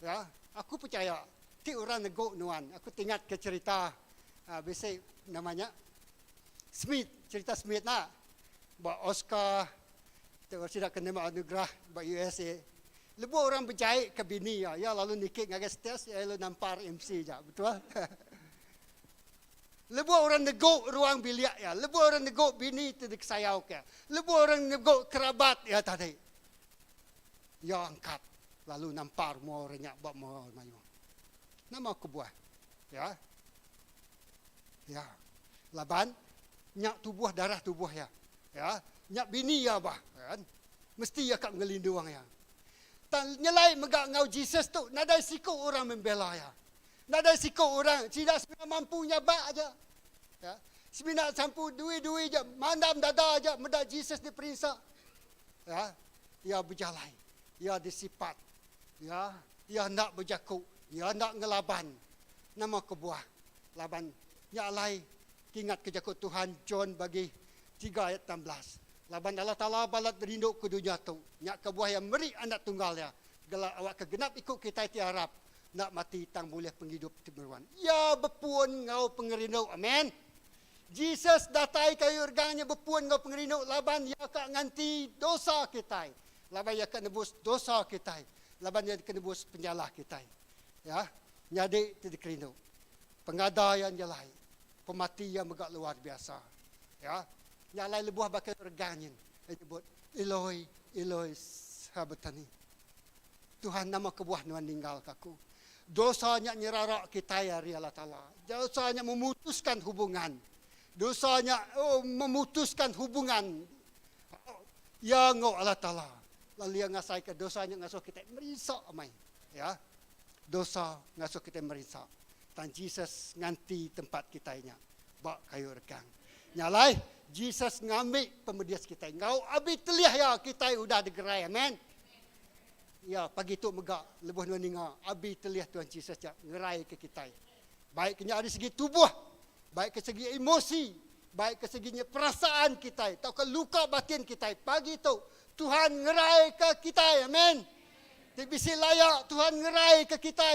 Ya, aku percaya. Ti orang nego nuan. Aku ingat ke cerita. Biasa namanya Smith. Cerita Smith nak. Bak Oscar. Tidak kena anugerah. Bak USA. Lepas orang berjahit ke bini. Ya lalu nikik dengan stes. Ya lalu nampar MC je. Betul? Lepas orang nego ruang bilik. Ya. Lepas orang nego bini tu disayau ke. Lepas orang nego kerabat. Ya tadi. Ya angkat. Lalu nampar mau renyak buat mau mayu. Nama aku buah. Ya. Ya. Laban nyak tubuh darah tubuh ya. Ya. Nyak bini ya bah. Kan? Mesti ya kak ngelinduang ya. Tan nyelai megak ngau Jesus tu, nadai siku orang membela ya. Nadai siku orang tidak semua mampunya bak aja. Ya. Semina sampu dui-dui je, mandam dada aja medak Jesus diperintah. Ya. Ya berjalan. Ya disipat, ya nak berjakuk, ya nak ngelaban. Nama kebuah, laban, ya alai, Ingat kejakut Tuhan John bagi 3 ayat 16. Laban Allah Ta'ala balat berinduk ke dunia tu. Nyak kebuah yang meri anak tunggal ya. Gelak awak kegenap ikut kita tiarap. Nak mati tang boleh penghidup timeruan. Ya bepuan ngau pengerinduk. Amin. Jesus datai kayu urgangnya bepuan ngau pengerinduk. Laban ya kak nganti dosa kita. Laban ya kak nebus dosa kita. Laban ya kak nebus penyalah kita. Ya. Nyadi tidak kerinduk. Pengadaian jalai. Pematian megak luar biasa. Ya. Nyalai lebuah bakal reganyin. Nyebut Eloi, Eloi sabatani. Tuhan nama kebuah nuan ninggal kaku. Dosanya nyerarak kita ya Allah Ta'ala. Dosanya memutuskan hubungan. Dosanya memutuskan hubungan. Ya ngau Allah Ta'ala. Lalu yang ngasai ke dosanya ngasuh kita merisak amai. Ya. Dosa ngasuh kita merisak. Dan Jesus nganti tempat kitanya. Bak kayu regang. Nyalai, Jesus ngambil pemedias kita. Ngau abi teliah ya kita udah digerai. Amen. Ya, pagi tu megak lebuh nuan ninga. Abi teliah Tuhan Jesus jak ngerai ke kita. Baik kena dari segi tubuh, baik ke segi emosi, baik ke segi perasaan kita, atau ke luka batin kita. Pagi tu Tuhan ngerai ke kita. Amen. Tibisi layak Tuhan ngerai ke kita.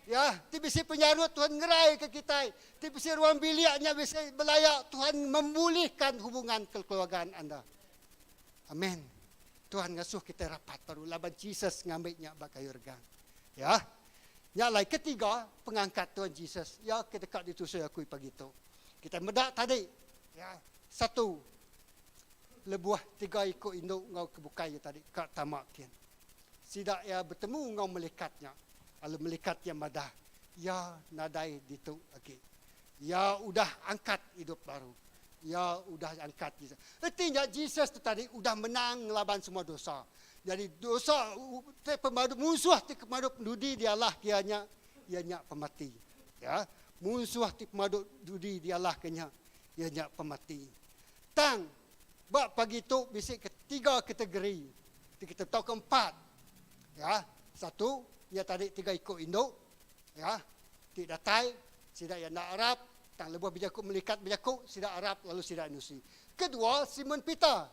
Ya, tibisi penyarut Tuhan ngerai ke kita. Tibisi ruang biliknya bisa belayak Tuhan memulihkan hubungan kekeluargaan anda. Amin. Tuhan ngasuh kita rapat baru laban Jesus ngambilnya bakayu regang. Ya. Nyalai ketiga pengangkat Tuhan Jesus. Ya, kita dekat itu saya akui pagi itu. Kita medak tadi. Ya, 1 lebuah 3 ikut induk ngau kebukai tadi kat tamakin. Sidak ya bertemu ngau melekatnya. Lalu melekatnya madah. Ya nadai ditu lagi. Ya udah angkat hidup baru. Ya udah angkat Jesus. Artinya Jesus tu tadi udah menang laban semua dosa. Jadi dosa pemadu musuh ti pemadu dudi dialah kianya ianya pemati. Ya, musuh ti pemadu dudi dialah kianya ianya pemati. Tang bab pagi tu bisik ketiga kategori. Kita tahu keempat. Ya, 1 ya tadi 3 ikut induk. Ya, tidak datai, tidak yang nak Arab. Tang lebuh berjakuk melikat berjakuk, sidak Arab lalu sidak Nusi. Kedua, Simon Peter.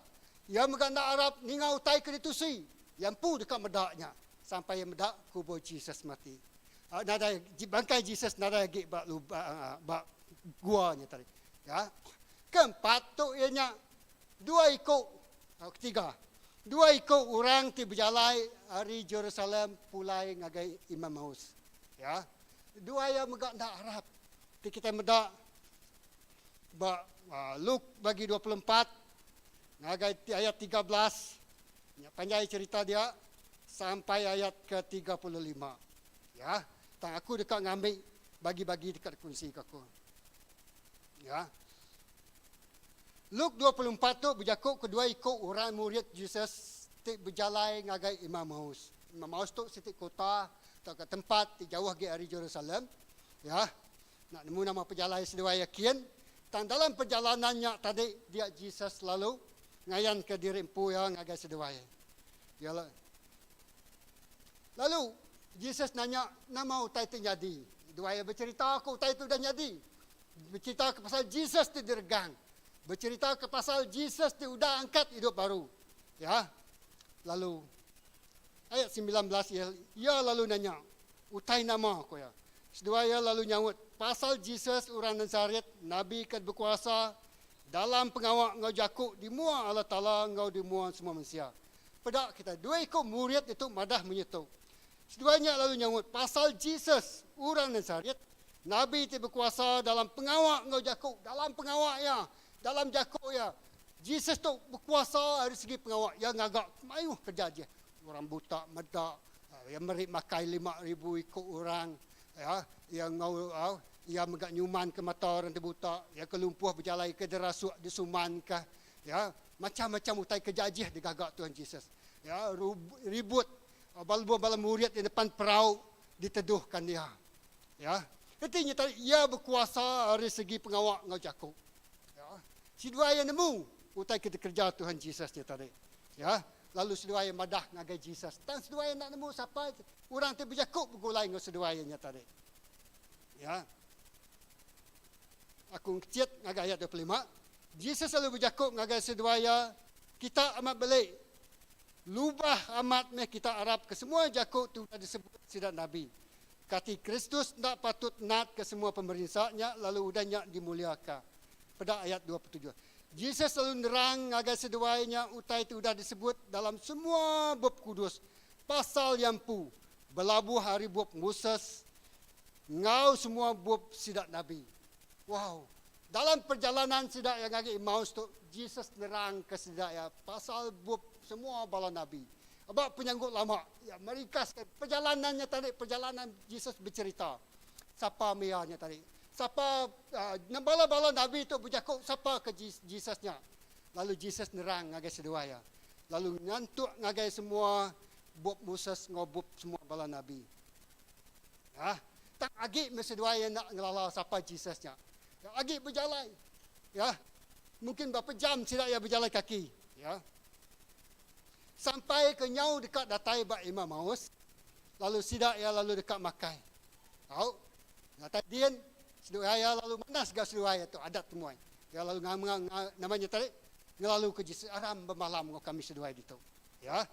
Yang meganda Arab ningau tai ke ditusi. Yang pu dekat medaknya. Sampai yang medak kubur Jesus mati. Nada bangkai Jesus nada lagi bak guanya tadi. Ya. Keempat tu ianya 2 ikut ketiga. 2 ikut orang ti berjalai hari Jerusalem pulai ngagai Imam Maus. Ya. 2 yang meganda Arab. Kita medak Luke bagi 24 ngagai ayat 13 panjang cerita dia sampai ayat ke-35 ya. Tang aku dekat ngambil bagi-bagi dekat kunci aku. Ya. Luke 24 tu berjakuk kedua ikut orang murid Jesus berjalan ngagai Imam Maus. Imam Maus tu sitik kota atau ke tempat jauh ke dari Jerusalem. Ya. Nak nemu nama perjalanan sedua yakin. Dan dalam perjalanannya tadi dia Jesus lalu ngayan ke diri empu yang agak sedua. Yalah. Lalu Jesus nanya, nama utai itu jadi. Dua yang bercerita aku utai itu dah jadi. Bercerita ke pasal Jesus itu diregang. Bercerita ke pasal Jesus itu sudah angkat hidup baru. Ya. Lalu ayat 19 ia lalu nanya, utai nama aku ya. Sedua ia lalu nyawut, pasal Jesus orang Nazaret, Nabi kat berkuasa, dalam pengawak ngau jakuk, di mua Allah Ta'ala, ngau di mua semua manusia. Pedak kita, 2 ikut murid itu madah menyetuk. Seduanya lalu nyawut, pasal Jesus orang Nazaret, Nabi itu berkuasa dalam pengawak ngau jakuk, dalam pengawaknya, dalam jakuknya. Jesus tu berkuasa dari segi pengawak, yang agak mayuh kerja dia. Orang buta, medak, yang merik makai 5,000 ikut orang. Ya, yang ngau yang megak nyuman ke mata orang buta, yang kelumpuh berjalan ke derasuk disuman kah, ya, macam-macam utai kejajih digagak Tuhan Jesus. Ya, ribut balbuah-balam murid di depan perahu diteduhkan dia. Ya, artinya ia berkuasa dari segi pengawak ngau jakuk. Ya, si dua yang nemu utai kita kerja Tuhan Jesus dia tadi. Ya, lalu sedua yang madah ngagai Jesus. Dan sedua yang nak nemu siapa orang tu berjakuk bergulai ngau sedua yang tadi. Ya. Aku kecit ngagai ayat 25. Jesus selalu berjakuk ngagai seduaya, kita amat belik. Lubah amat meh kita harap ke semua jakuk tu dah disebut sidat Nabi. Kati Kristus nak patut nat ke semua pemerintahnya, lalu udahnya dimuliakan. Pada ayat 27. Jesus selalu nerang ngagai seduayanya, utai itu dah disebut dalam semua bab kudus. Pasal yang pu, belabuh hari bab Moses, ngau semua bab sidat Nabi. Wow. Dalam perjalanan sidak yang agak Emmaus tu, Jesus nerang ke sidak ya pasal bab semua bala Nabi. Abang penyanggut lama, ya mereka perjalanannya tadi, perjalanan Jesus bercerita. Siapa mianya tadi? Siapa bala-bala Nabi tu berjakuk siapa ke Jesusnya. Lalu Jesus nerang ngagai sedua ya. Lalu ngantuk ngagai semua bab Moses ngobub semua bala Nabi. Ha? Tak agi mesti dua yang nak ngelala siapa Jesusnya. Ya, agi berjalan. Ya. Mungkin berapa jam tidak ya berjalan kaki, ya. Sampai ke nyau dekat datai bak Imam Maus. Lalu sidak ya lalu dekat Makai. Tahu? Datai Dian sedua ya lalu mana segala sedua ya tu adat semua. Ya lalu namanya tadi ngelalu ke Jesus aram bermalam ngau kami sedua itu. Ya.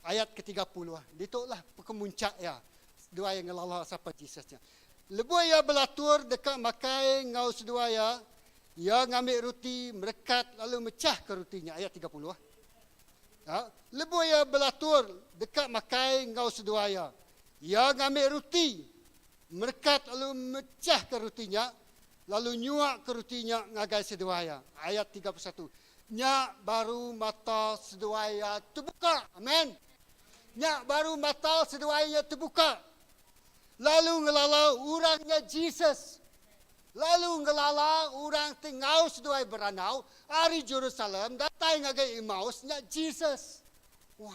Ayat ke-30 ditulah kemuncak ya. Sedua yang ngelala siapa Jesusnya. Lebu ya belatur dekat Makai ngau sedua ya. Ya ngambil roti, merekat lalu mecah ke rotinya. Ayat 30. Ya. Lebu ya belatur dekat Makai ngau sedua ya. Ya ngambil roti, merekat lalu mecah ke rotinya. Lalu nyuak ke rotinya ngagai sedua ya. Ayat 31. Nyak baru mata sedua ya terbuka. Amin. Nyak baru mata sedua ya terbuka. Lalu ngelala orangnya Jesus. Lalu ngelala orang tinggal sedua beranau. Hari Jerusalem datang ngagai Emmaus nyak Jesus. Wow.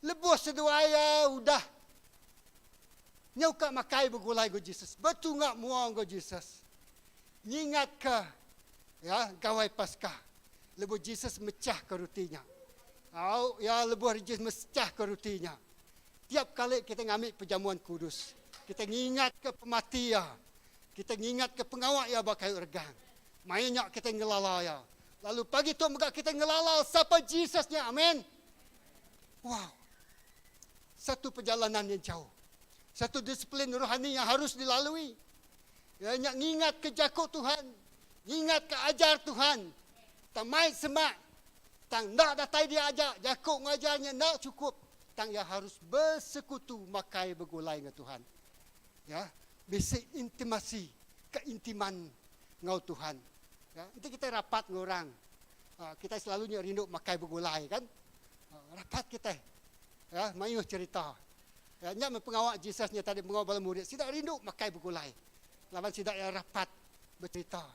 Lebus sedua ya udah. Nyauka Makai bergulai go Jesus. Betul ngak muang go Jesus. Nyingat ke ya gawai Paskah. Lebu Jesus mecah ke rotinya. Ya lebu Jesus mecah ke rotinya. Tiap kali kita ngambil perjamuan kudus, kita ngingat ke pematia, kita ngingat ke pengawak ya bakai ergang. Mainnya kita ngelala ya. Lalu pagi tu megak kita ngelala siapa Jesusnya. Amin. Wow. Satu perjalanan yang jauh. Satu disiplin rohani yang harus dilalui. Ya, ngingat ke jakuk Tuhan, ngingat ke ajar Tuhan. Tamai semak, tang nak datai dia ajar, jakuk ngajarnya nak cukup. Tang yang harus bersekutu Makai bergulai dengan Tuhan. Ya, basic intimasi, keintiman ngau Tuhan. Ya, nanti kita rapat dengan orang. Kita selalunya rindu Makai bergulai kan. Rapat kita. Ya, mayuh cerita. Ya, nyak pengawak Jesusnya tadi mengawal murid, sidak rindu Makai bergulai. Lawan sidak yang rapat bercerita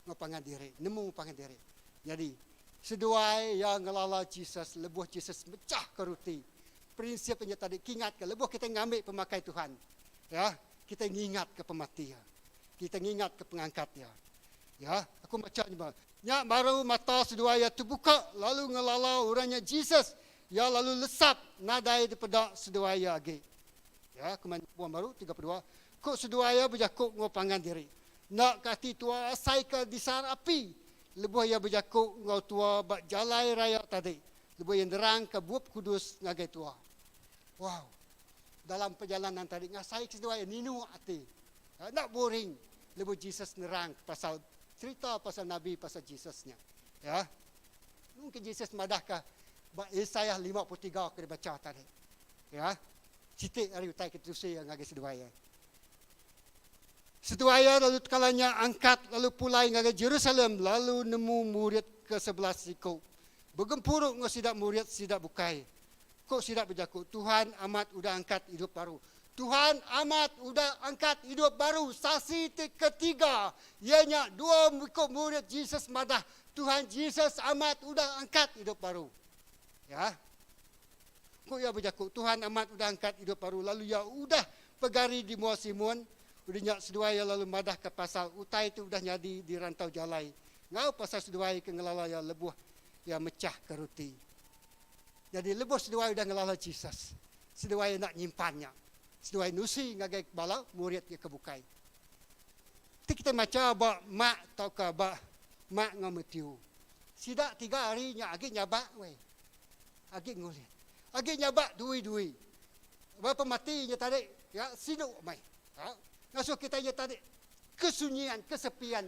ngau pangan diri, nemu pangan diri. Jadi, seduai yang ngelala Jesus, lebuh Jesus mecah ke roti. Prinsipnya tadi ingat ke lebuh kita ngambil pemakai Tuhan. Ya, kita ngingat ke pematian. Kita ngingat ke pengangkat ya. Ya, aku baca ni bang. Nyak baru mata sedua ya terbuka lalu ngelala orangnya Jesus. Ya lalu lesap nadai daripada sedua ya agi. Ya, keman buang baru 32. Kok sedua ya berjakuk ngopangan diri. Nak kati tua asai ke disar api. Lebuh ya berjakuk ngau tua bak jalai raya tadi. Lebuh yang derang ke buap kudus ngagai tua. Wow. Dalam perjalanan tadi ngasai kedua ninu hati. Nak boring. Lebu Jesus nerang pasal cerita pasal Nabi pasal Jesusnya. Ya. Mungkin Jesus madahkah Yesaya 53 kena baca tadi. Ya. Sitik hari utai ketusi yang ngagai seduaya. Seduaya lalu kalanya angkat lalu pulai ngagai Jerusalem lalu nemu murid ke-11 siku. Bergempuruk ngau sidak murid sidak bukai. Kok sidak berjakuk, Tuhan amat udah angkat hidup baru. Tuhan amat udah angkat hidup baru. Sasi ketiga, ianya dua murid Jesus madah. Tuhan Jesus amat udah angkat hidup baru. Ya. Kok ya berjakuk, Tuhan amat udah angkat hidup baru. Lalu ya udah pegari di Mua Simon. Udah nyak seduai lalu madah ke pasal. Utai itu udah nyadi di rantau jalai. Ngau pasal seduai ke ngelala ya lebuh. Ya mecah ke roti. Jadi lebuh seduai udah ngelala Jesus. Seduai nak nyimpannya. Seduai nusi ngagai bala murid dia kebukai. kita macam mak tau ke mak ngametiu. Sidak 3 hari nya agi nyabak we. Agi ngulit. Agi nyabak dui. Bapa matinya tadi ya sinu mai. Ha? Ngasuh kita nya tadi kesunyian, kesepian.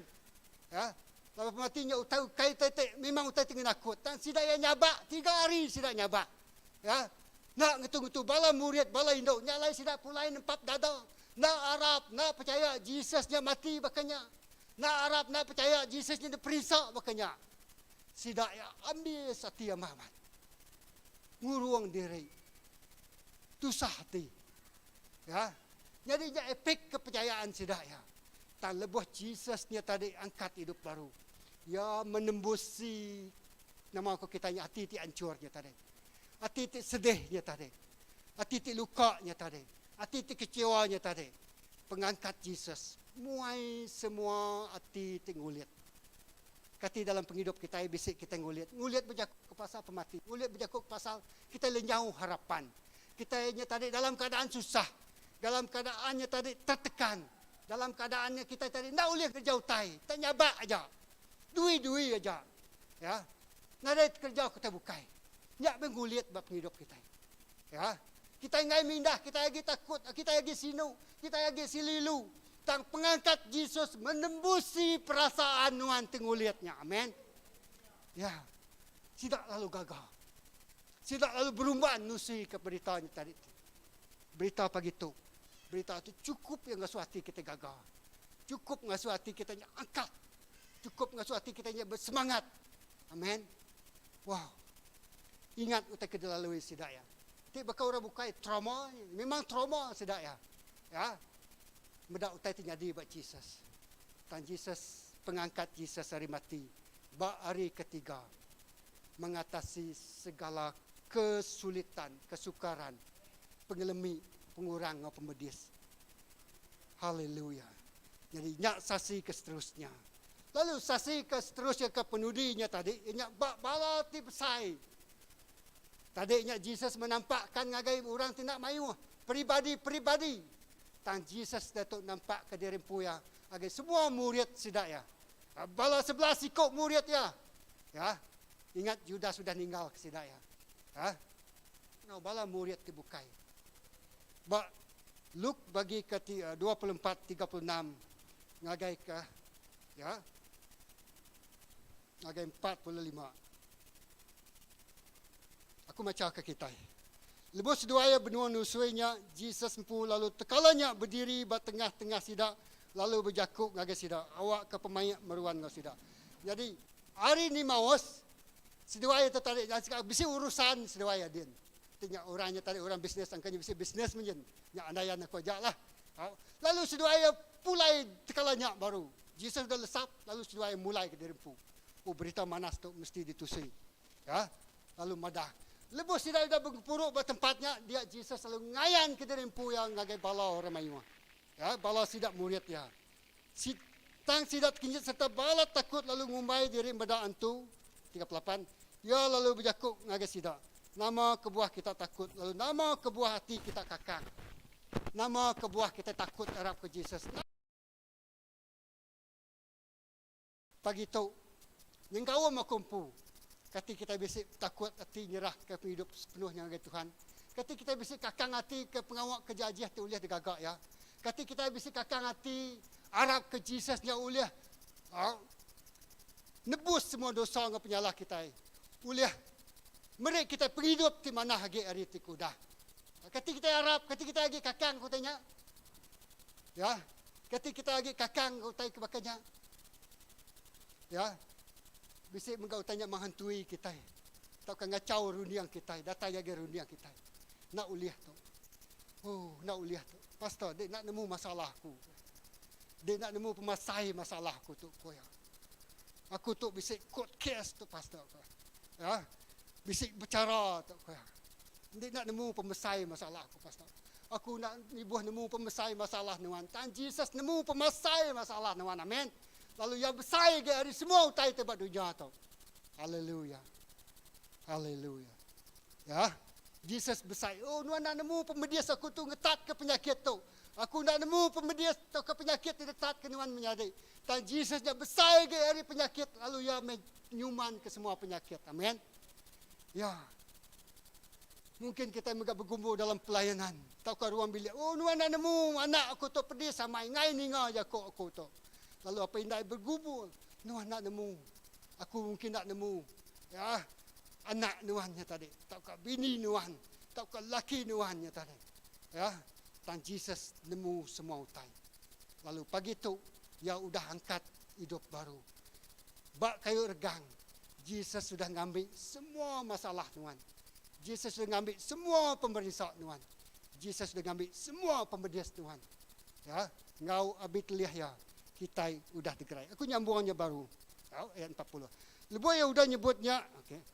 Ya. Bapa matinya utau kai tete memang utai tengah nakut. Tan sidak ya nyabak 3 hari sidak nyabak. Ya. Nak ngetu-ngetu bala murid bala induk nyalai sidak pulai nempap dada. Nak Arab, nak percaya Jesusnya mati bakanya. Nak Arab, nak percaya Jesusnya diperisa bakanya. Sidak ya ambil setia Muhammad. Nguruang diri. Tusah hati. Ya. Jadinya efek kepercayaan sidak ya. Tan lebuh Jesusnya tadi angkat hidup baru. Ya menembusi nama aku kitanya hati-hati hancurnya tadi. Hati-hati sedihnya tadi. Hati-hati lukanya tadi. Hati-hati kecewanya tadi. Pengangkat Yesus. Muai semua hati-hati ngulit. Kati dalam penghidup kita bisik kita ngulit. Ngulit berjakuk ke pasal pemati. Ngulit berjakuk ke pasal kita lenyau harapan. Kita tadi dalam keadaan susah. Dalam keadaannya tadi tertekan. Dalam keadaannya kita tadi nak uliah kerja utai. Tak nyabak aja. Dui-dui aja. Ya. Nada kerja kita bukai. Nyak mengulit bab penghidup kita. Ya. Kita ingai mindah, kita lagi takut, kita lagi sinu, kita lagi sililu. Tang pengangkat Yesus menembusi perasaan nuan tenguliatnya. Amin. Ya. Tidak lalu gagah. Tidak lalu berumban nusi ke beritanya tadi. Berita pagi itu. Berita itu cukup yang ngasuh hati kita gagah. Cukup ngasuh hati kita angkat. Cukup ngasuh hati kita bersemangat. Amin. Wow. Ingat utai kedelalui sidaya. Ti bakal orang bukai trauma, memang trauma sedaya. Ya. Medak utai terjadi buat Jesus. Tan Jesus pengangkat Jesus hari mati. Ba hari ketiga mengatasi segala kesulitan, kesukaran, pengelemi, pengurang atau pemedis. Haleluya. Jadi nyak sasi ke seterusnya. Lalu sasi ke seterusnya ke penudinya tadi, nyak bala ti pesai. Tadinya Jesus menampakkan ngagai orang tidak mayu pribadi-pribadi. Tang Jesus datuk nampak ke diri puya agai semua murid sidak ya. Bala 11 ikut murid ya. Ya. Ingat Judas sudah meninggal ke sidak ya. Ha? No bala murid dibukai. Ba Luke bagi ke 24:36 ngagai ke ya. Ngagai 45. Aku macam ke kita. Lepas doa benua nusuinya, Jesus empu lalu tekalanya berdiri di tengah-tengah sidak, lalu berjakuk ngagai sidak. Awak ke pemayak meruan ngau sidak. Jadi, hari ni mawas, sedoaya tertarik, bisi urusan sedoaya din. Tanya orangnya tadi, orang bisnes, angkanya bisi bisnes menjen. Yang andayan aku ajak lah. Lalu sedoaya pulai tekalanya baru. Jesus sudah lesap, lalu sedoaya mulai ke diri empu. Oh, berita manas tu mesti ditusui. Ya, lalu madah. Lepas tidak ada berpuruk pada tempatnya, dia Jesus selalu ngayan ke diri empu yang ngagai bala orang mayuah. Ya, bala sidak murid ya. Tang sidak kinjit serta bala takut lalu ngumbai diri beda antu 38. Ya lalu berjakuk ngagai sidak. Nama kebuah kita takut, lalu nama kebuah hati kita kakang. Nama kebuah kita takut harap ke Jesus. Pagi tu, yang kau makumpu. Kati kita bisik takut hati nyerah ke hidup sepenuhnya dengan Tuhan. Kati kita bisik kakang hati ke pengawak kejajiah tu uliah digagak ya. Kati kita bisik kakang hati Arab ke Jesusnya uliah. Nebus semua dosa dengan penyalah kita. Uliah mereka kita penghidup di mana lagi hari itu dah. Kati kita Arab, kati kita lagi kakang kau tanya. Ya. Kati kita lagi kakang kau tanya kebakanya. Ya. Bisik mengau tanya menghantui kita. Tak kan ngacau runiang kita. Datang lagi runiang kita. Nak uliah tu. Oh, nak uliah tu. Pastor, dia nak nemu masalahku. Dia nak nemu pemasai masalahku tu. Koya. Aku tu bisik court case tu pastor. Ya. Bisik bercara tu koya. Dia nak nemu pemasai masalahku pastor. Aku nak ibuh nemu pemasai masalah nuan. Tan Jesus nemu pemasai masalah nuan. Amin. Lalu yang besar dari semua utai tempat dunia tu. Haleluya. Haleluya. Ya. Jesus besar. Oh, nuan nak nemu pemedias aku tu ngetat ke penyakit tu. Aku nak nemu pemedias tu ke penyakit tu ngetat ke nuan menjadi. Dan Jesus nya besar ke hari penyakit. Lalu ia menyuman ke semua penyakit. Amin. Ya. Mungkin kita juga bergumul dalam pelayanan. Taukah ruang bilik. Oh, nuan nak nemu anak aku tu pedih sama ngai ninga je aku tu. Lalu apa yang bergumul. Nuan nak nemu. Aku mungkin nak nemu. Ya. Anak nuannya tadi, taukah bini nuan, taukah laki nuannya tadi, ya, dan Jesus nemu semua utai. Lalu pagi tu, ia sudah angkat hidup baru. Bak kayu regang, Jesus sudah ngambil semua masalah nuan. Jesus sudah ngambil semua pemerintah nuan. Jesus sudah ngambil semua pemedias nuan. Ya, ngau abit liah ya, kita sudah digerai. Aku nyambungannya baru, ya, ayat 40. Lebih yang sudah nyebutnya, okay.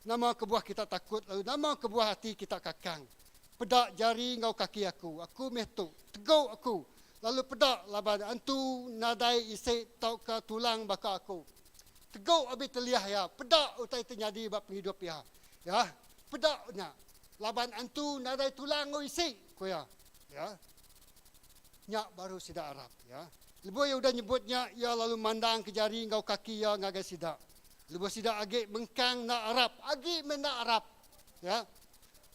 Nama kebuah kita takut, lalu nama kebuah hati kita kakang. Pedak jari ngau kaki aku mehtu, tegau aku. Lalu pedak laban antu nadai isi tau ke tulang baka aku. Tegau abi teliah ya, pedak utai terjadi bab penghidup ya. Ya, pedaknya. Laban antu nadai tulang ngau isi ko ya. Ya. Nyak baru sidak Arab ya. Lebih yang udah nyebutnya ya lalu mandang ke jari ngau kaki ya ngagai sidak. Lepas sidak agak mengkang nak Arab. Agak nak Arab. Ya.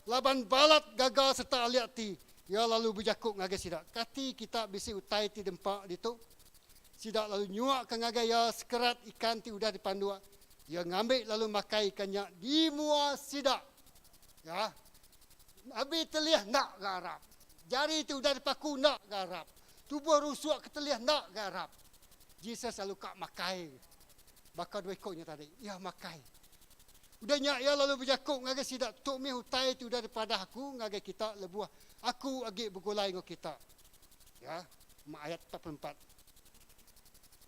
Laban balat gagal serta aliati. Ya lalu berjakuk ngagai sidak. Kati kita bisi utai ti dempak itu. Sidak lalu nyuak ke ngagai ya sekerat ikan ti udah dipandua. Ya ngambil lalu makai ikannya di mua sidak. Ya. Habis teliah nak ke Arab. Jari ti udah dipaku nak ke Arab. Tubuh rusuak ke teliah nak ke Arab. Jesus lalu kak makai. Bakal dua ekoknya tadi. Ya makai. Udahnya ya lalu berjakuk ngagai sidak. Tok mi hutai tu daripada aku ngagai kita lebuah. Aku agak bergolai dengan kita. Ya. Ayat 44.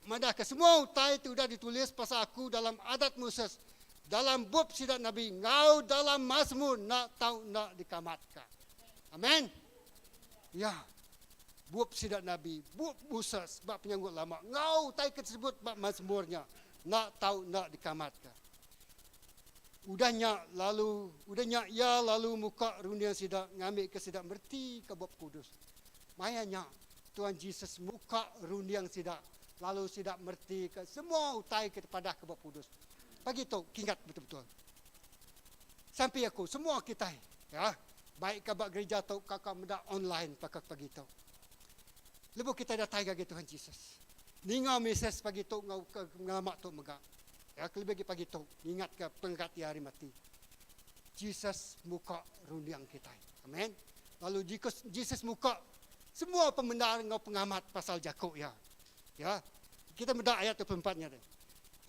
Madah ke semua hutai tu dah ditulis pasal aku dalam adat Moses. Dalam bab sidak Nabi. Ngau dalam Mazmur nak tahu nak dikamatkan. Amin. Ya. Bab sidak Nabi. Bab Moses. Bab penyanggut lama. Ngau hutai tersebut bab Mazmurnya. Nak tahu nak dikamatkan. Udahnya ya lalu muka runia sidak ngambil ke sidak merti ke bab kudus. Mayanya Tuhan Yesus muka runia sidak lalu sidak merti ke semua utai kepada ke bab kudus. Pagi tu ingat betul-betul. Sampai aku semua kita ya baik ke bab gereja atau kakak mendak online pakak pagi tu. Lepas kita datang ke Tuhan Yesus. Ninga meses pagi tu ngalamak tu megak. Ya, lebih pagi tu ingat ke pengkat hari mati. Jesus muka rundiang kita. Amin. Lalu jika Jesus muka semua pembenar ngau pengamat pasal Jakub ya. Ya. Kita mendak ayat 24-nya deh.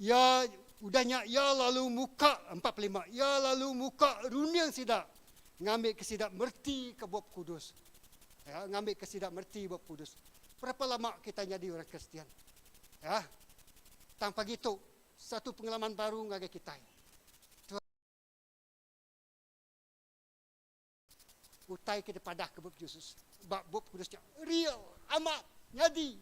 Ya, udahnya ya lalu muka 45. Ya lalu muka rundiang sidak. Ngambil ke sidak merti ke bab kudus. Ya, ngambil ke sidak merti bab kudus. Berapa lama kita jadi orang Kristian? Ya, tang pagi itu satu pengalaman baru ngagai kita. Utai ke depadah ke bab Yesus. Bab kudusnya real, amat, jadi.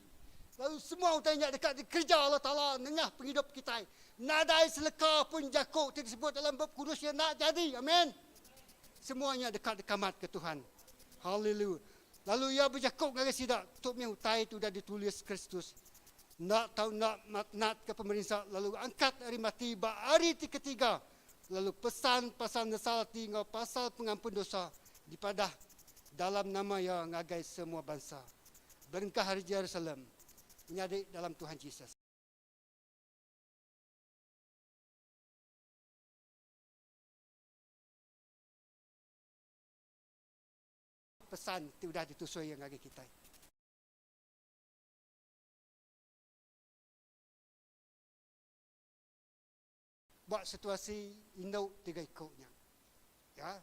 Lalu semua utainya dekat kerja Allah Ta'ala nengah penghidup kita. Nadai seleka pun Jakub disebut dalam bab kudusnya nak jadi. Amin. Semuanya dekat dekamat ke Tuhan. Haleluya. Lalu ia berjakub ngagai sidak. Tok mi utai itu dah ditulis Kristus. Nak tahu nak ke pemerintah lalu angkat hari mati hari ketiga lalu pesan pasal nasalati ngau pasal pengampun dosa dipadah dalam nama yang ngagai semua bangsa berengkah hari Jerusalem menjadi dalam Tuhan Yesus. Pesan itu sudah ditusui yang ngagai kita. Buat situasi induk tiga ikutnya. Ya.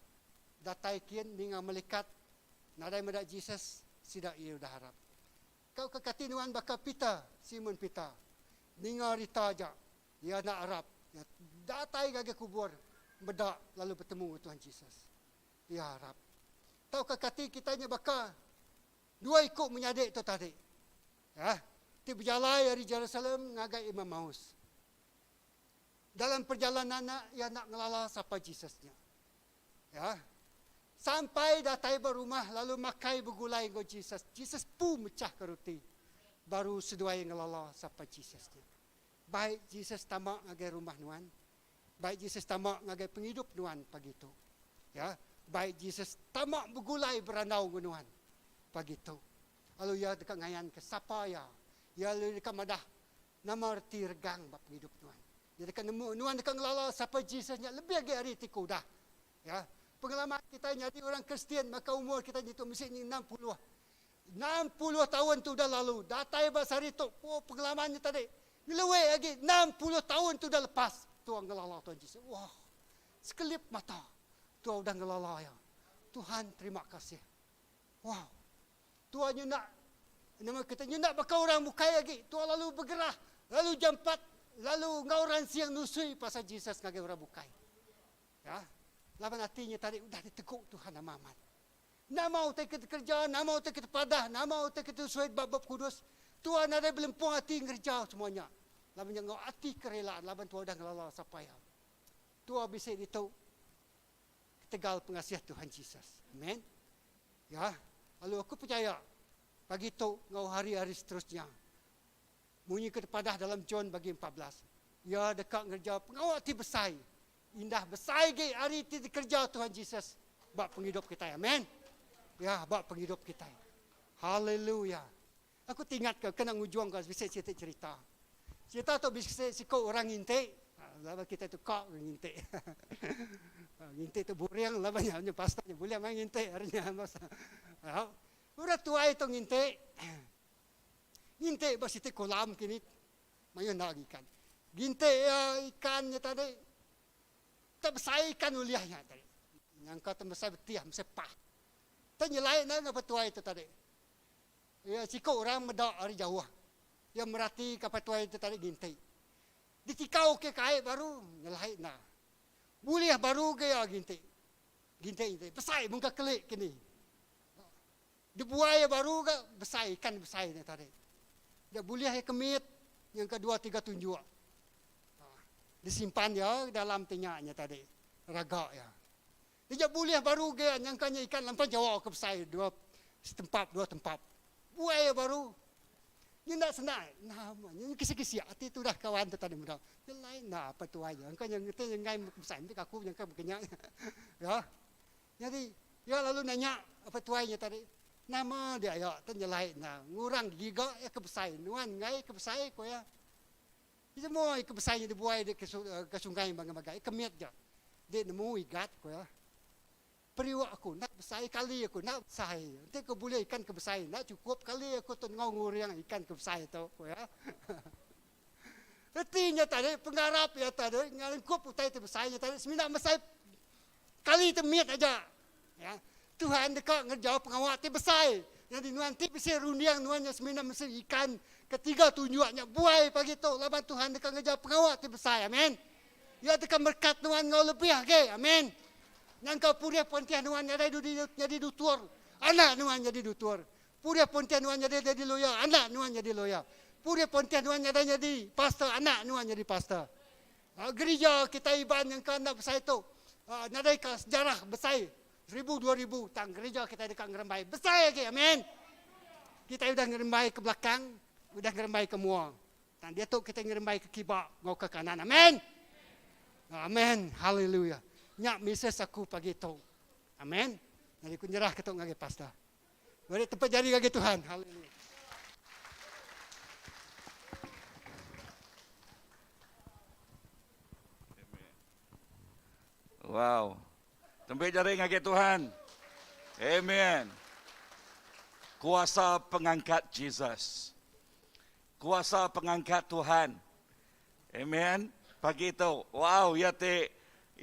Datai kian dengan melekat nadai medak Jesus sidak ia dah harap. Kau kekati nuan bakal pita Simon pita. Ninga rita aja. Ia nak harap. Ya. Datai gage kubur medak lalu bertemu Tuhan Jesus. Ia harap. Tahu kekati kitanya bakal dua ikut menyadik tu tadi. Ya. Ti berjalan dari Jerusalem ngagai Imam Maus. Dalam perjalanan ia nak ngelala siapa Jesusnya. Ya. Sampai dah tiba rumah, lalu makai bergulai dengan Jesus. Jesus pun mecah ke roti. Baru seduai ngelala sampai Jesus ni. Baik Jesus tamak ngagai rumah nuan. Baik Jesus tamak ngagai penghidup nuan pagi tu. Ya. Baik Jesus tamak bergulai beranau nuan pagi tu. Lalu ya dekat ngayan ke siapa ya. Ya lalu dekat madah nama reti regang bab penghidup nuan. Ya dekat nemu nuan dekat ngelala sampai Jesus nya lebih lagi hari tiku dah. Ya. Pengalaman kita jadi orang Kristian, maka umur kita itu mesti 60 tahun tu dah lalu. Datai basari tu, pengalamannya tadi. Lewe lagi 60 tahun tu dah lepas. Tuhan ngelala Tuhan Yesus. Wah, sekelip mata. Tuhan dah ngelala ya. Tuhan terima kasih. Wow. Tuhan nak, nama kita nak bakal orang bukai lagi. Tuhan lalu bergerak. Lalu jam 4, lalu ngauran siang nusui pasal Yesus ngagai orang bukai. Ya. Lawan hatinya tadi sudah diteguk Tuhan nama amat. Nama utai kita kerja, nama utai kita padah, nama utai kita suai bab-bab kudus. Tuhan ada belempung hati ngerja semuanya. Lawan yang ngau hati kerelaan, lawan Tuhan dah ngelala sapaya. Tuhan bisa itu tegal pengasihat Tuhan Yesus. Amen. Ya, lalu aku percaya pagi itu ngau hari-hari seterusnya. Bunyi kita padah dalam John bagi 14. Ya dekat ngerja pengawal hati besai. Indah besar lagi hari itu kerja Tuhan Yesus bab penghidup kita. Amen. Ya, bab penghidup kita. Haleluya. Aku ingat ke kena ngujuang ke bisa cerita. Cerita tu bisa sikau orang nginte. Lawan kita tu kak nginte. Nginte tu buriang lawannya pastornya boleh main nginte harinya masa. Ya. Udah tua itu nginte. Nginte bas itu kolam kini. Mayon nak ikan. Nginte ikannya tadi tak besar ikan uliahnya tadi. Yang kata besar betiah, besar pah. Tanya lain apa tua itu tadi. Ya, cikau orang medak hari jauh. Yang merhati kapal tua itu tadi gintai. Dicikau ke kait baru, nyelahit na. Buliah baru ke ya gintai. Gintai. Besar, muka kelik kini. Dibuaya baru ke, besar, ikan besar ini tadi. Dia buliah kemit, yang kedua 3 tunjuk. Disimpan ya dalam tenyaknya tadi. Raga ya. Dia boleh baru ke nyangkanya ikan lampau Jawa ke besar. 2 tempat. Buaya baru. Ini tak senang. Ini kisi-kisi. Hati itu dah kawan tu tadi mudah. Yang lain apa tu aja. Angkanya kita yang ngai besar. Nanti aku yang berkenyak. Ya. Jadi, ya lalu nanya apa tu aja tadi. Nama dia ya. Tanya lain. Ngurang giga ya ke besar. Nuan ngai ke besar ko ya. Semua ikan besarnya dibuai ke sungai bagai-bagai. Kemiat je. Dia nemu ikat ko ya. Periwak aku nak besar kali aku nak besar. Nanti aku boleh ikan ke besar. Nak cukup kali aku tu ngurang ikan ke besar itu ko ya. Artinya tadi penggarap ya tadi ngalingkup utai itu besarnya tadi. Seminyak besar kali itu miat aja. Ya. Tuhan dekat ngerjawab pengawal itu besar. Jadi nanti bisa rundiang nuannya seminyak mesti ikan. Ketiga tunjuknya buai pagi tu. Laban Tuhan dekat ngejar pengawal itu besar. Amin. Ya dekat berkat Tuhan ngau lebih. Okay? Amin. Yang kau puriah pontian Tuhan jadi dutur. Anak Tuhan jadi dutur. Puriah pontian Tuhan jadi loya. Anak Tuhan jadi loya. Puriah pontian Tuhan jadi pastor. Anak Tuhan jadi pastor. Gereja kita iban yang kena besar itu. Nadai ke sejarah besar. 1000-2000 tang gereja kita dekat ngerembai. Besar lagi. Amin. Kita sudah ngerembai ke belakang. Udah ngerembai ke muang. Dan dia tu kita ngerembai ke kibak, ngau ke kanan. Amin. Amin. Haleluya. Nyak mises aku pagi tu. Amin. Jadi aku nyerah ketuk ngage pastor. Boleh tempat jadi ngage Tuhan. Haleluya. Wow. Tempat jadi ngage Tuhan. Amen. Kuasa pengangkat Jesus. Kuasa pengangkat Tuhan. Amen. Pagi itu. Wow, ya te.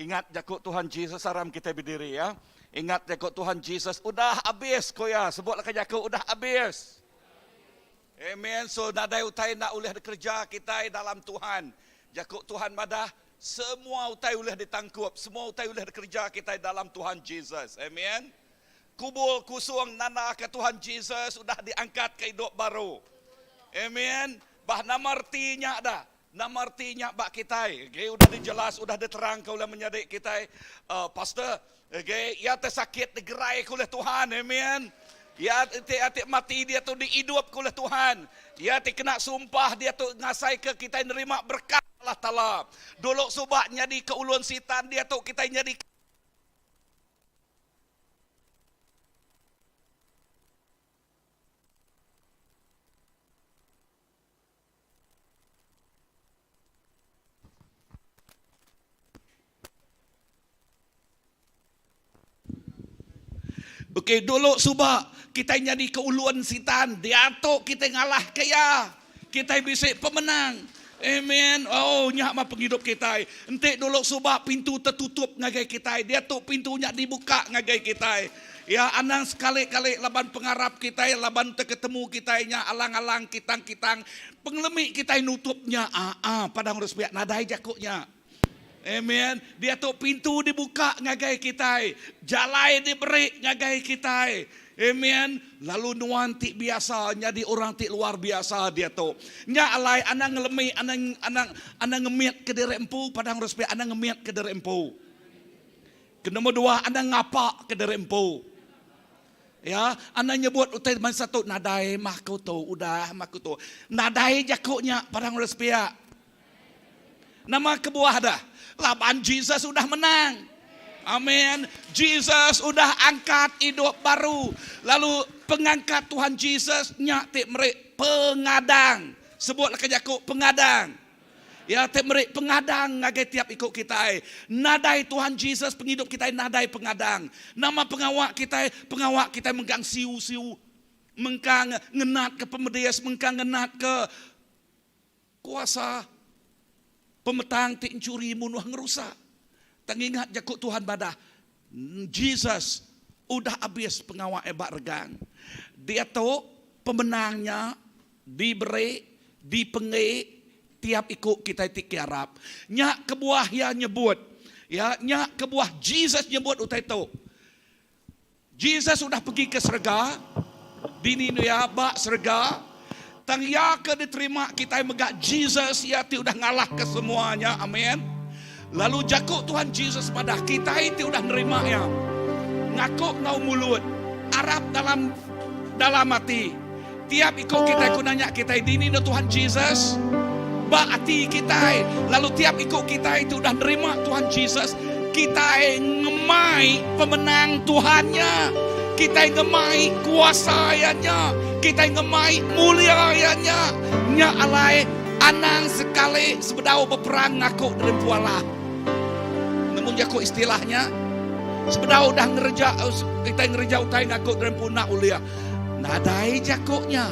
Ingat jakut Tuhan Jesus saram kita berdiri ya. Ingat jakut Tuhan Jesus. Udah habis ko ya. Sebutlah ke jakut udah habis. Amen. So nadai utai nak ulih kerja kita dalam Tuhan. Jakut Tuhan madah. Semua utai ulih ditangkup. Semua utai ulih kerja kita dalam Tuhan Jesus. Amen. Kubul kusung nana ke Tuhan Jesus. Sudah diangkat ke hidup baru. Amen. Bah nama artinya dah. Nama artinya bak kita. Okay, udah dijelas, udah diterang kau lah menyadik kita. Pastor, okay, ya tersakit digerai oleh Tuhan. Amen. Ya atik mati dia tu dihidup oleh Tuhan. Ya atik kena sumpah dia tu ngasai ke kita nerima berkat Allah Taala. Dulu subak nyadi keulun sitan dia tu kita nyadi. Okey, dulu subak kita jadi keuluan sitan, diatuk kita ngalah kaya. Kita bisa pemenang. Amen. Oh, nyak mah penghidup kita. Entik dulu subak pintu tertutup ngagai kita. Dia tu pintunya dibuka ngagai kita. Ya, anang sekali-kali laban pengarap kita, laban terketemu kita nya alang-alang kitang-kitang. Pengelemik kita nutupnya. Padang respiat nadai jakuknya. Amen. Dia tu pintu dibuka ngagai kita. Jalai diberi ngagai kita. Amen. Lalu nuan tik biasa jadi orang tik luar biasa dia tu. Nya alai anang ngelemi anang ngemiat ke diri empu padang respect anang ngemiat ke diri empu. Ke nombor dua anang ngapa ke diri empu. Ya, anang nyebut utai man satu nadai mahku tu udah mahku tu. Nadai jakuknya padang respect. Nama kebuah dah. Laban Jesus sudah menang. Amin. Jesus sudah angkat hidup baru. Lalu pengangkat Tuhan Jesus nyak merik pengadang. Sebutlah ke Yakub pengadang. Ya tik merik pengadang ngagai tiap ikut kita. Nadai Tuhan Jesus penghidup kita nadai pengadang. Nama pengawak kita menggang siu-siu. Mengkang ngenat ke pemedias, mengkang ngenat ke kuasa pemetang tik curi munuh ngerusak. Tangingat jakuk Tuhan badah. Jesus udah habis pengawal ebak regang. Dia tu pemenangnya diberi, dipengi tiap ikut kita tik kiarap. Nyak kebuah ya nyebut. Ya, nyak kebuah Jesus nyebut utai tu. Jesus sudah pergi ke serga. Dini ya bak serga. Tang ya ke diterima kita megak Jesus ya ti udah ngalah ke semuanya. Amin. Lalu jakuk Tuhan Jesus pada kita itu udah nerima ya. Ngakuk ngau mulut. Arab dalam hati. Tiap ikut kita kunanya kita dini no Tuhan Jesus. Ba hati kita. Lalu tiap ikut kita itu udah nerima Tuhan Jesus. Kita ngemai pemenang Tuhannya. Kita ngemai kuasanya. Kita ngemai mulianya. Nya alai anang sekali sebedau berperang ngakuk dari pualah. Namun jakuk istilahnya sebedau dah ngereja kita ngereja utai ngakuk dari punak ulia. Nadai jakuknya.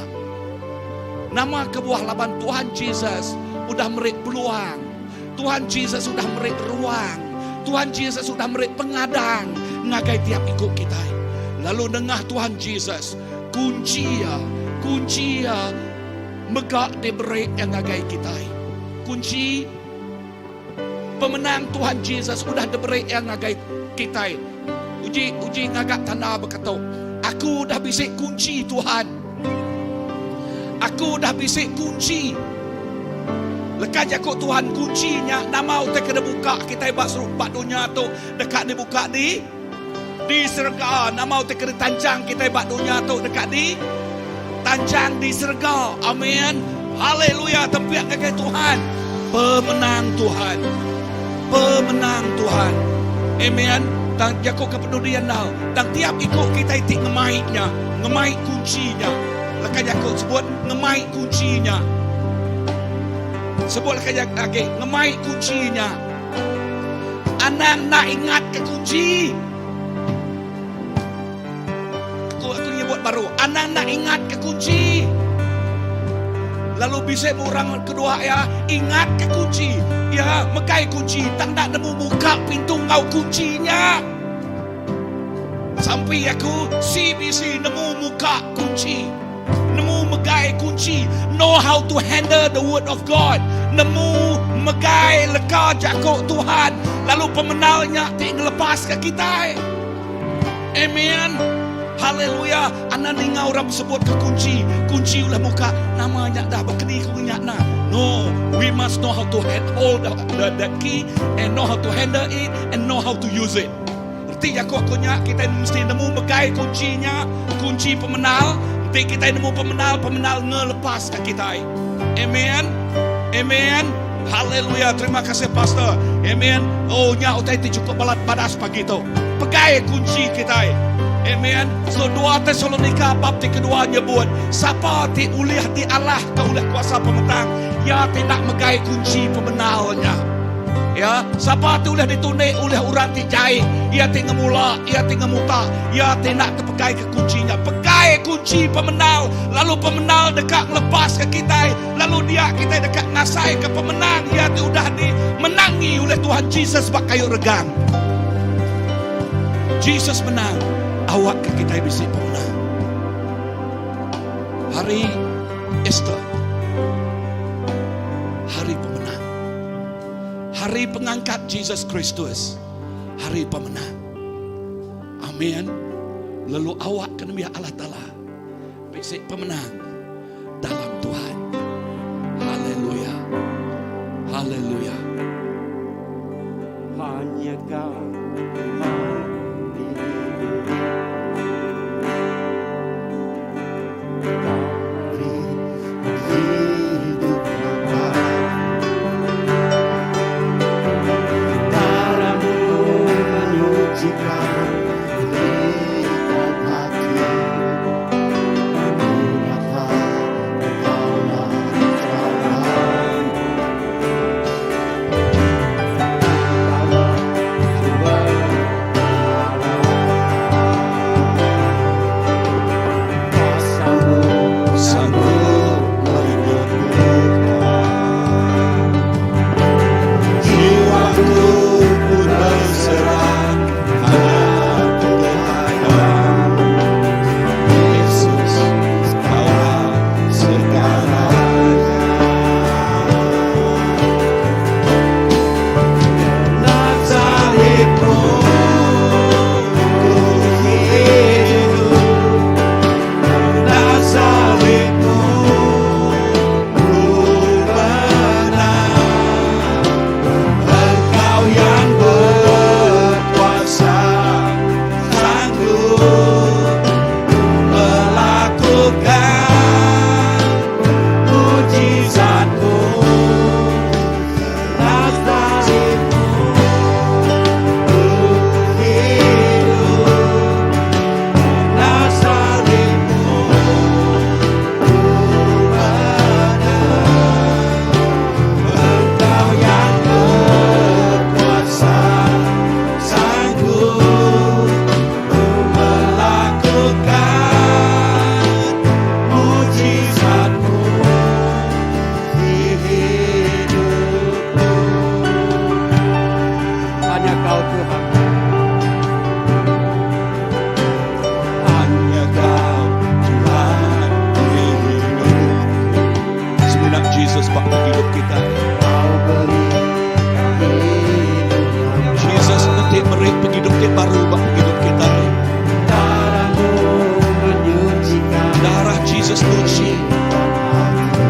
Nama kebuah laban Tuhan Jesus udah merik peluang. Tuhan Jesus sudah merik ruang. Tuhan Jesus sudah merik pengadang ngagai tiap ikut kita. Lalu dengah Tuhan Jesus kunci ya megak diberi yang ngagai kita. Kunci pemenang Tuhan Jesus sudah diberi yang ngagai kita. Uji ngagak tanda berkata, aku dah bisik kunci Tuhan. Aku dah bisik kunci. Lekat jakuk Tuhan kuncinya nama utai kena buka kita bak serup bak dunia tu dekat dibuka di serga. Nama utai kena tancang kita bak dunia tu dekat di tancang di serga. Amin. Haleluya. Tempiak ngagai Tuhan. Pemenang Tuhan. Pemenang Tuhan. Amin. Tang jakuk kepedulian dah. Tang tiap ikut kita itik ngemaiknya. Ngemaik kuncinya. Lekat jakuk sebut ngemaik kuncinya. Sebut lekat jakuk lagi. Ngemaik kuncinya. Anang nak ingat ke kunci. Aku nyebut baru. Anang nak ingat ke kunci. Lalu bisa orang kedua ya, ingat ke kunci. Ya, mekai kunci. Tak nak nemu buka pintu ngau kuncinya. Sampai aku CBC nemu muka kunci. Nemu megai kunci. Know how to handle the word of God. Nemu megai leka jakuk Tuhan. Lalu pemenalnya tak lepas ke kita. Amen. Haleluya. Anak ningau orang sebut ke kunci. Kunci ulah muka namanya dah berkeni kunyak na. No, we must know how to hold the key and know how to handle it and know how to use it. Erti aku kunyak kita mesti nemu megai kuncinya, kunci pemenal. Nanti kita nemu pemenal ngelepas ke kita. Amen. Amen. Haleluya. Terima kasih pastor. Amen. Oh nya utai cukup balat padas pagi tu. Pegai kunci kita. Amen. So 2 Tesalonika bab kedua nyebut siapa ti uliah ti Allah ke uliah kuasa pemenang, ya tidak megai kunci pemenalnya. Ya, siapa tu uliah ditunai uliah urang ti jai, ia ti ngemula, ia ti ngemuta, ia tidak terpegai ke kuncinya. Pegai kunci pemenal, lalu pemenal dekat lepas ke kita, lalu dia kita dekat ngasai ke pemenang, ia ti udah dimenangi oleh Tuhan Yesus bak kayu regang. Yesus menang. Awak ke kita bisa pemenang. Hari Easter, hari pemenang, hari pengangkat Yesus Kristus, hari pemenang. Amin. Lalu awak kena biar Allah Ta'ala bisa pemenang dalam Tuhan. Haleluya. Haleluya. Hanya Kau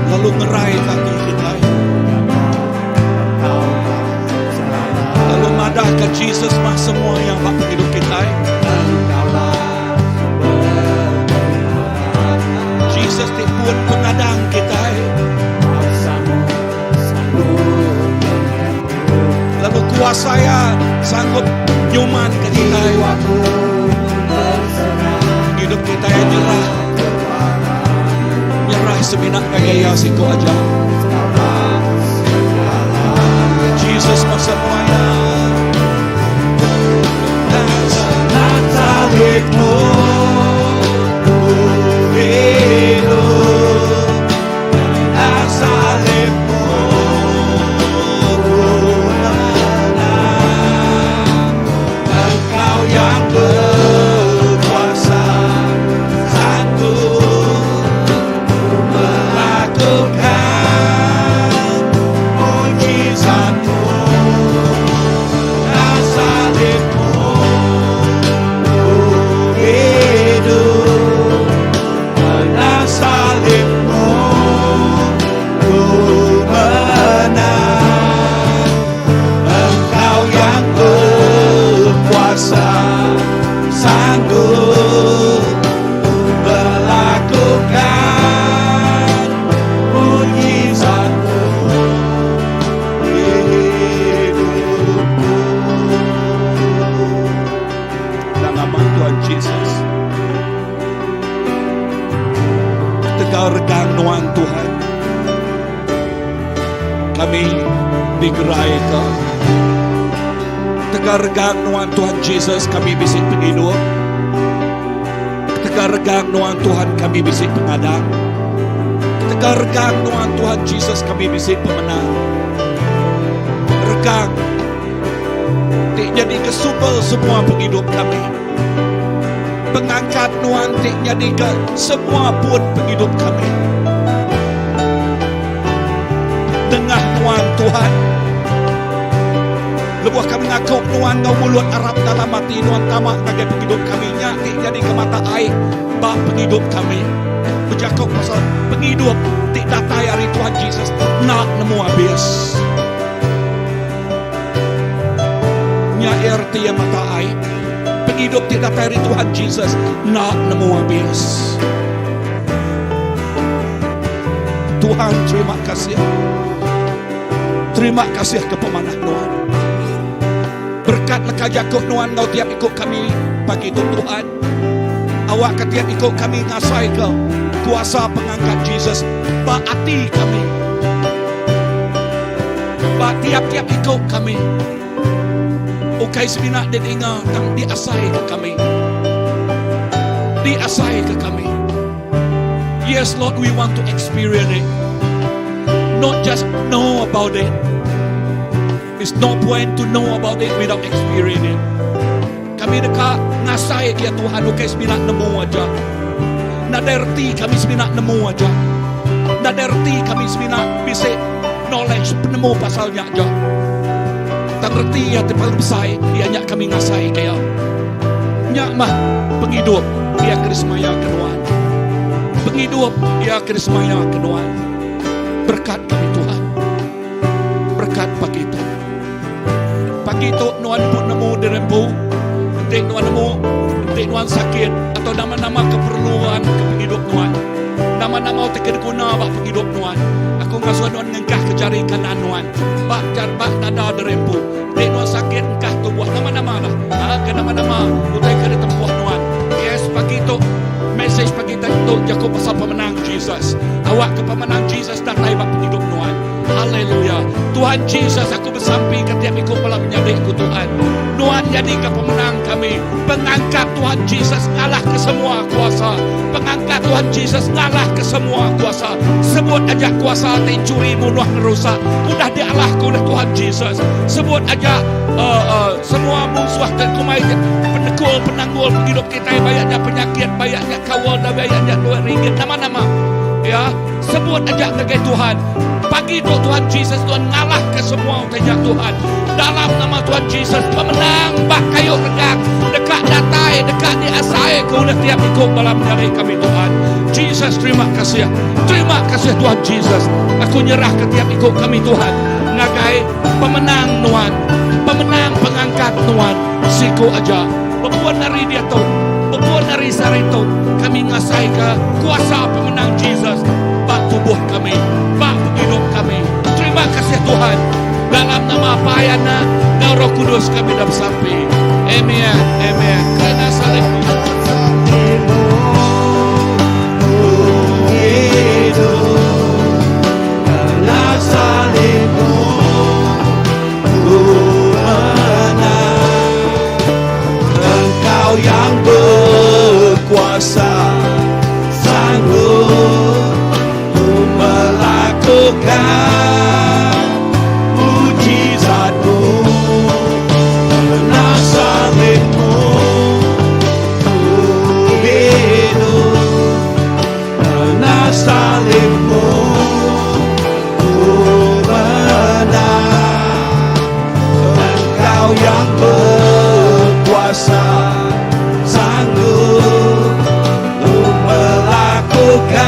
lalu ngerai kaki kita, lalu madahkan Jesus mah semua yang bak hidup kita. Jesus tipuan pengadang kita, lalu kuasa yang sanggup nyuman ke kita. Hidup kita yang nyerah seminat kaya siku aja. Jesus mau semuanya. Nasalibmu hidup, nasalibmu menang. Engkau yang berkuasa, sanggup melakukan mujizat-Mu. kami di gerai Ka. Tegargang nuan Tuhan Jesus kami bisik penghidup. Tegargang nuan Tuhan kami bisik pengadang. Tegargang nuan Tuhan Jesus kami bisik pemenang. Regang tik jadi kesubel semua penghidup kami. Pengangkat nuan tik jadi ke semua pun penghidup kami. Dengah nuan Tuhan, lebuh kami ngakuk nuan ngau mulut Arab dalam hati nuan tamak bagai penghidup kami nyati jadi ke mata air bak penghidup kami. Berjakuk pasal penghidup tik datai hari Tuhan Jesus nak nemu habis. Nya erti yang mata air penghidup tik datai hari Tuhan Jesus nak nemu habis. Tuhan terima kasih. Terima kasih ke pemanah Tuhan. Berkat leka jakuk nuan kau tiap ikut kami pagi itu Tuhan. Awak ketiap ikut kami ngasai kau kuasa pengangkat Jesus baati kami. Ba tiap-tiap ikut kami. Ukai sebinak dan ingat tang diasai ke kami. Diasai ke kami. Yes Lord, we want to experience it. Not just know about it. It's no point to know about it without experiencing it. Kami dekat ngasai dia Tuhan, okay sebinak nemu aja. Naderti kami sebinak nemu aja. Naderti kami sebinak bisa knowledge penemu pasalnya aja. Tak ngerti ya paling besar dia nyak kami ngasai kaya. Nyak mah penghidup dia kerismaya kenuan. Penghidup dia kerismaya kenuan. Berkat kami Tuhan. Berkat pagi itu. Pagi itu nuan pun nemu dirempu. Entik nuan nemu. Entik nuan sakit. Atau nama-nama keperluan kehidup nuan. Nama-nama tidak guna bak penghidup nuan. Aku ngasuh nuan ngengkah ke jari kanan nuan. Bak dada dirempu. Entik nuan sakit engkah tubuh. Nama-nama lah. Ke nama-nama. Utai ke tempuh nuan. Yes pagi itu. Message pagi itu Jakub pasal pemenang Jesus. Awak ke pemenang Jesus dan lain bak penghidup nuan. Haleluya. Tuhan Jesus, aku bersampi ketiap ikut malam menyadikku Tuhan. Nuan jadi ke pemenang kami. Pengangkat Tuhan Jesus ngalah ke semua kuasa. Pengangkat Tuhan Jesus ngalah ke semua kuasa. Sebut aja kuasa mencuri, bunuh, merusak. Mudah dialahkan oleh Tuhan Jesus. Sebut aja semua musuh dan kumai penekul, penanggul hidup kita. Bayarnya penyakit, bayarnya kawal, dan bayarnya RM2. Nama-nama. Ya, sebut aja sebagai Tuhan. Pagi itu Tuhan Jesus, Tuhan ngalah ke semua utanya Tuhan. Dalam nama Tuhan Jesus, pemenang bak kayu regang. Dekat datai, dekat diasai ke oleh tiap ikut dalam dari kami Tuhan. Jesus, terima kasih. Terima kasih Tuhan Jesus. Aku nyerah ke tiap ikut kami Tuhan. Ngagai pemenang Tuhan. Pemenang pengangkat Tuhan. Siku aja. Bebuan dari dia tu. Bebuan dari sari tu. Kami ngasai ke kuasa pemenang Jesus. Bak tubuh kami. Bak hidup kami. Terima kasih Tuhan. Dalam nama Payana dan Roh Kudus kami dah bersampai. Amen. Amen. Kerana salibmu. Kerana salibmu ku menang. Engkau yang berkuasa sanggup melakukan mujizatmu. Kerana salibmu ku hidup. Kerana salibmu ku menang. Engkau yang berkuasa sanggup melakukan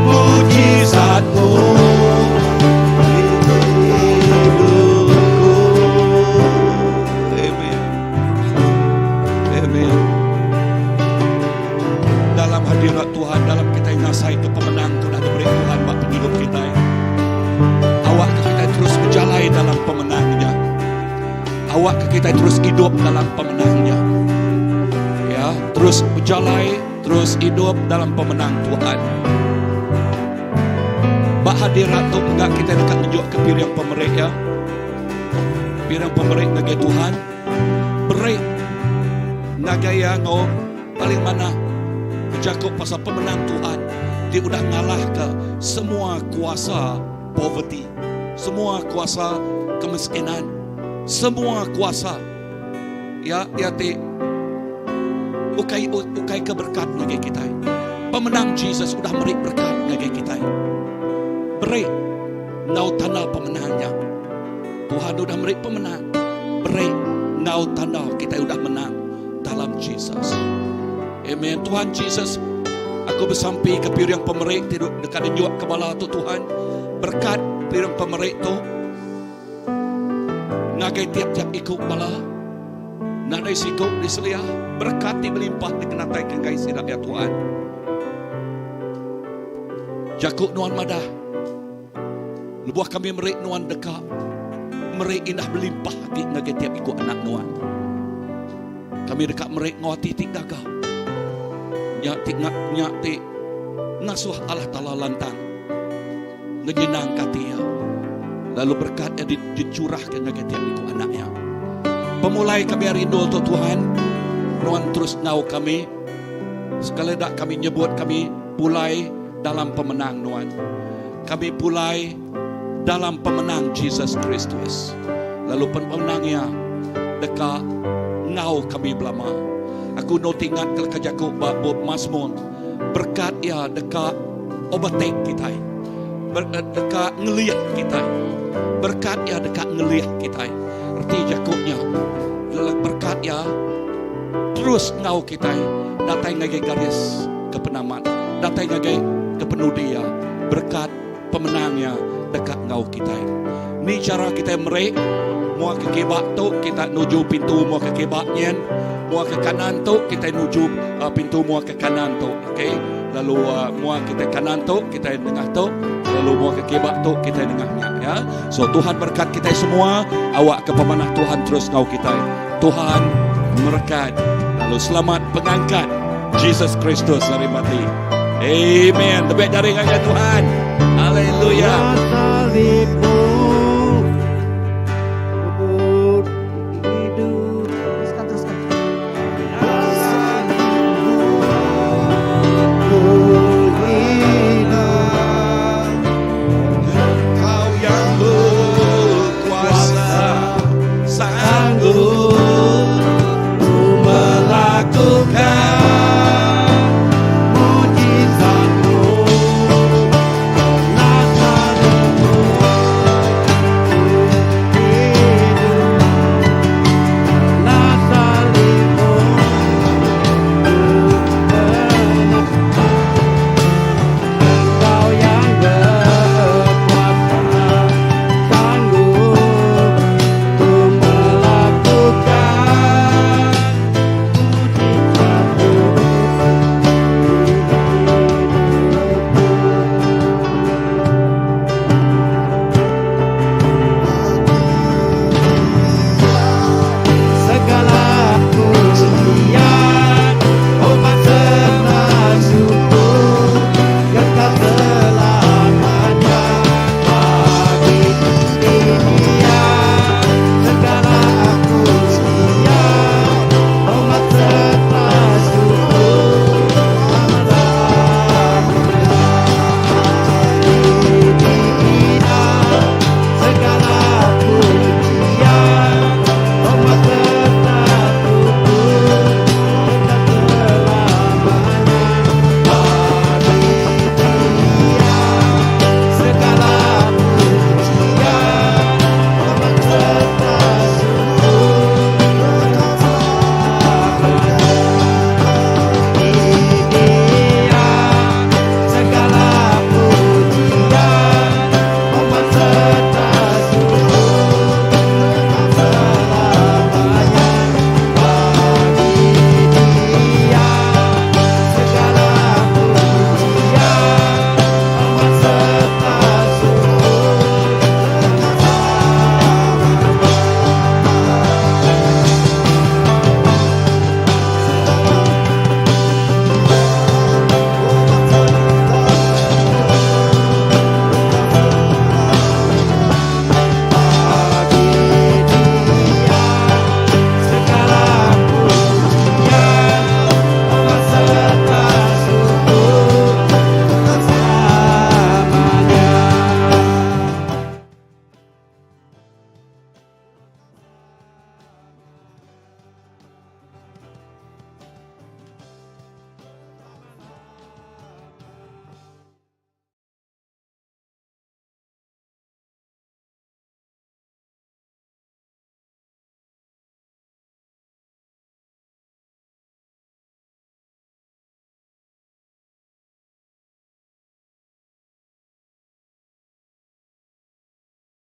mujizatmu. Amen. Amen. Dalam hadirat Tuhan, dalam kita yang ngasai itu pemenang Tuhan ada beri Tuhan bak hidup kita. Awak ke kita terus berjalan dalam pemenangnya. Awak ke kita terus hidup dalam pemenangnya. Ya, terus berjalan, terus hidup dalam pemenang Tuhan. Bak hadirat tu enggak kita dekat menunjuk ke pirang pemerik ya. Pirang pemerik nagai Tuhan. Berik nagai yang paling mana bercakap pasal pemenang Tuhan. Dia udah ngalah ke semua kuasa poverty, semua kuasa kemiskinan, semua kuasa ya ti ukai keberkat ngagai kita. Pemenang Jesus sudah beri berkat ngagai kita. Beri nau tanda pemenangnya. Tuhan sudah beri pemenang. Beri nau tanda kita sudah menang dalam Jesus. Amen. Tuhan Jesus, aku bersampai ke pirang pemerik dekat nyuak kepala tu Tuhan. Berkat pirang pemerik tu ngagai tiap-tiap ikut bala. Nadai sikuk di selia. Berkat di melimpah dikenatai kegai sidak ya Tuhan. Jakuk nuan madah. Lebuah kami merik nuan dekat. Merik indah melimpah hati ngagai tiap ikut anak nuan. Kami dekat merik ngawati tik daga. Nyati nasuh Allah Ta'ala lantang. Ngenyenang katia. Lalu berkat yang dicurahkan ngagai tiap ikut anaknya. Pemulai kami rindu untuk Tuhan. Nuan terus ngau kami. Sekali dak kami nyebut kami pulai dalam pemenang Nuan. Kami pulai dalam pemenang Jesus Kristus. Lalu pemenangnya dekat ngau kami belama. Aku no tingat kalau kajaku bab Mazmur. Berkat ya dekat obatek kita. Dekat ngeliat kita. Berkat ya dekat ngeliat kita. Arti jakuknya berkat ya terus ngau kita. Datai ngagai garis kepenaman. Datai ngagai kepenudia. Berkat pemenangnya dekat ngau kita. Ni cara kita merik. Mua ke kebak tu kita nuju pintu mua ke kebaknya. Mua ke kanan tu kita nuju pintu mua ke kanan tu. Okay. Lalu mua kita kanan tu kita tengah tu. Lalu mua ke kebak tu kita tengahnya. Ya. So Tuhan berkat kita semua. Awak ke pemanah Tuhan terus ngau kita. Tuhan berkat. Lalu selamat pengangkat Jesus Kristus dari mati. Amen. Lebih dari Tuhan. Haleluya.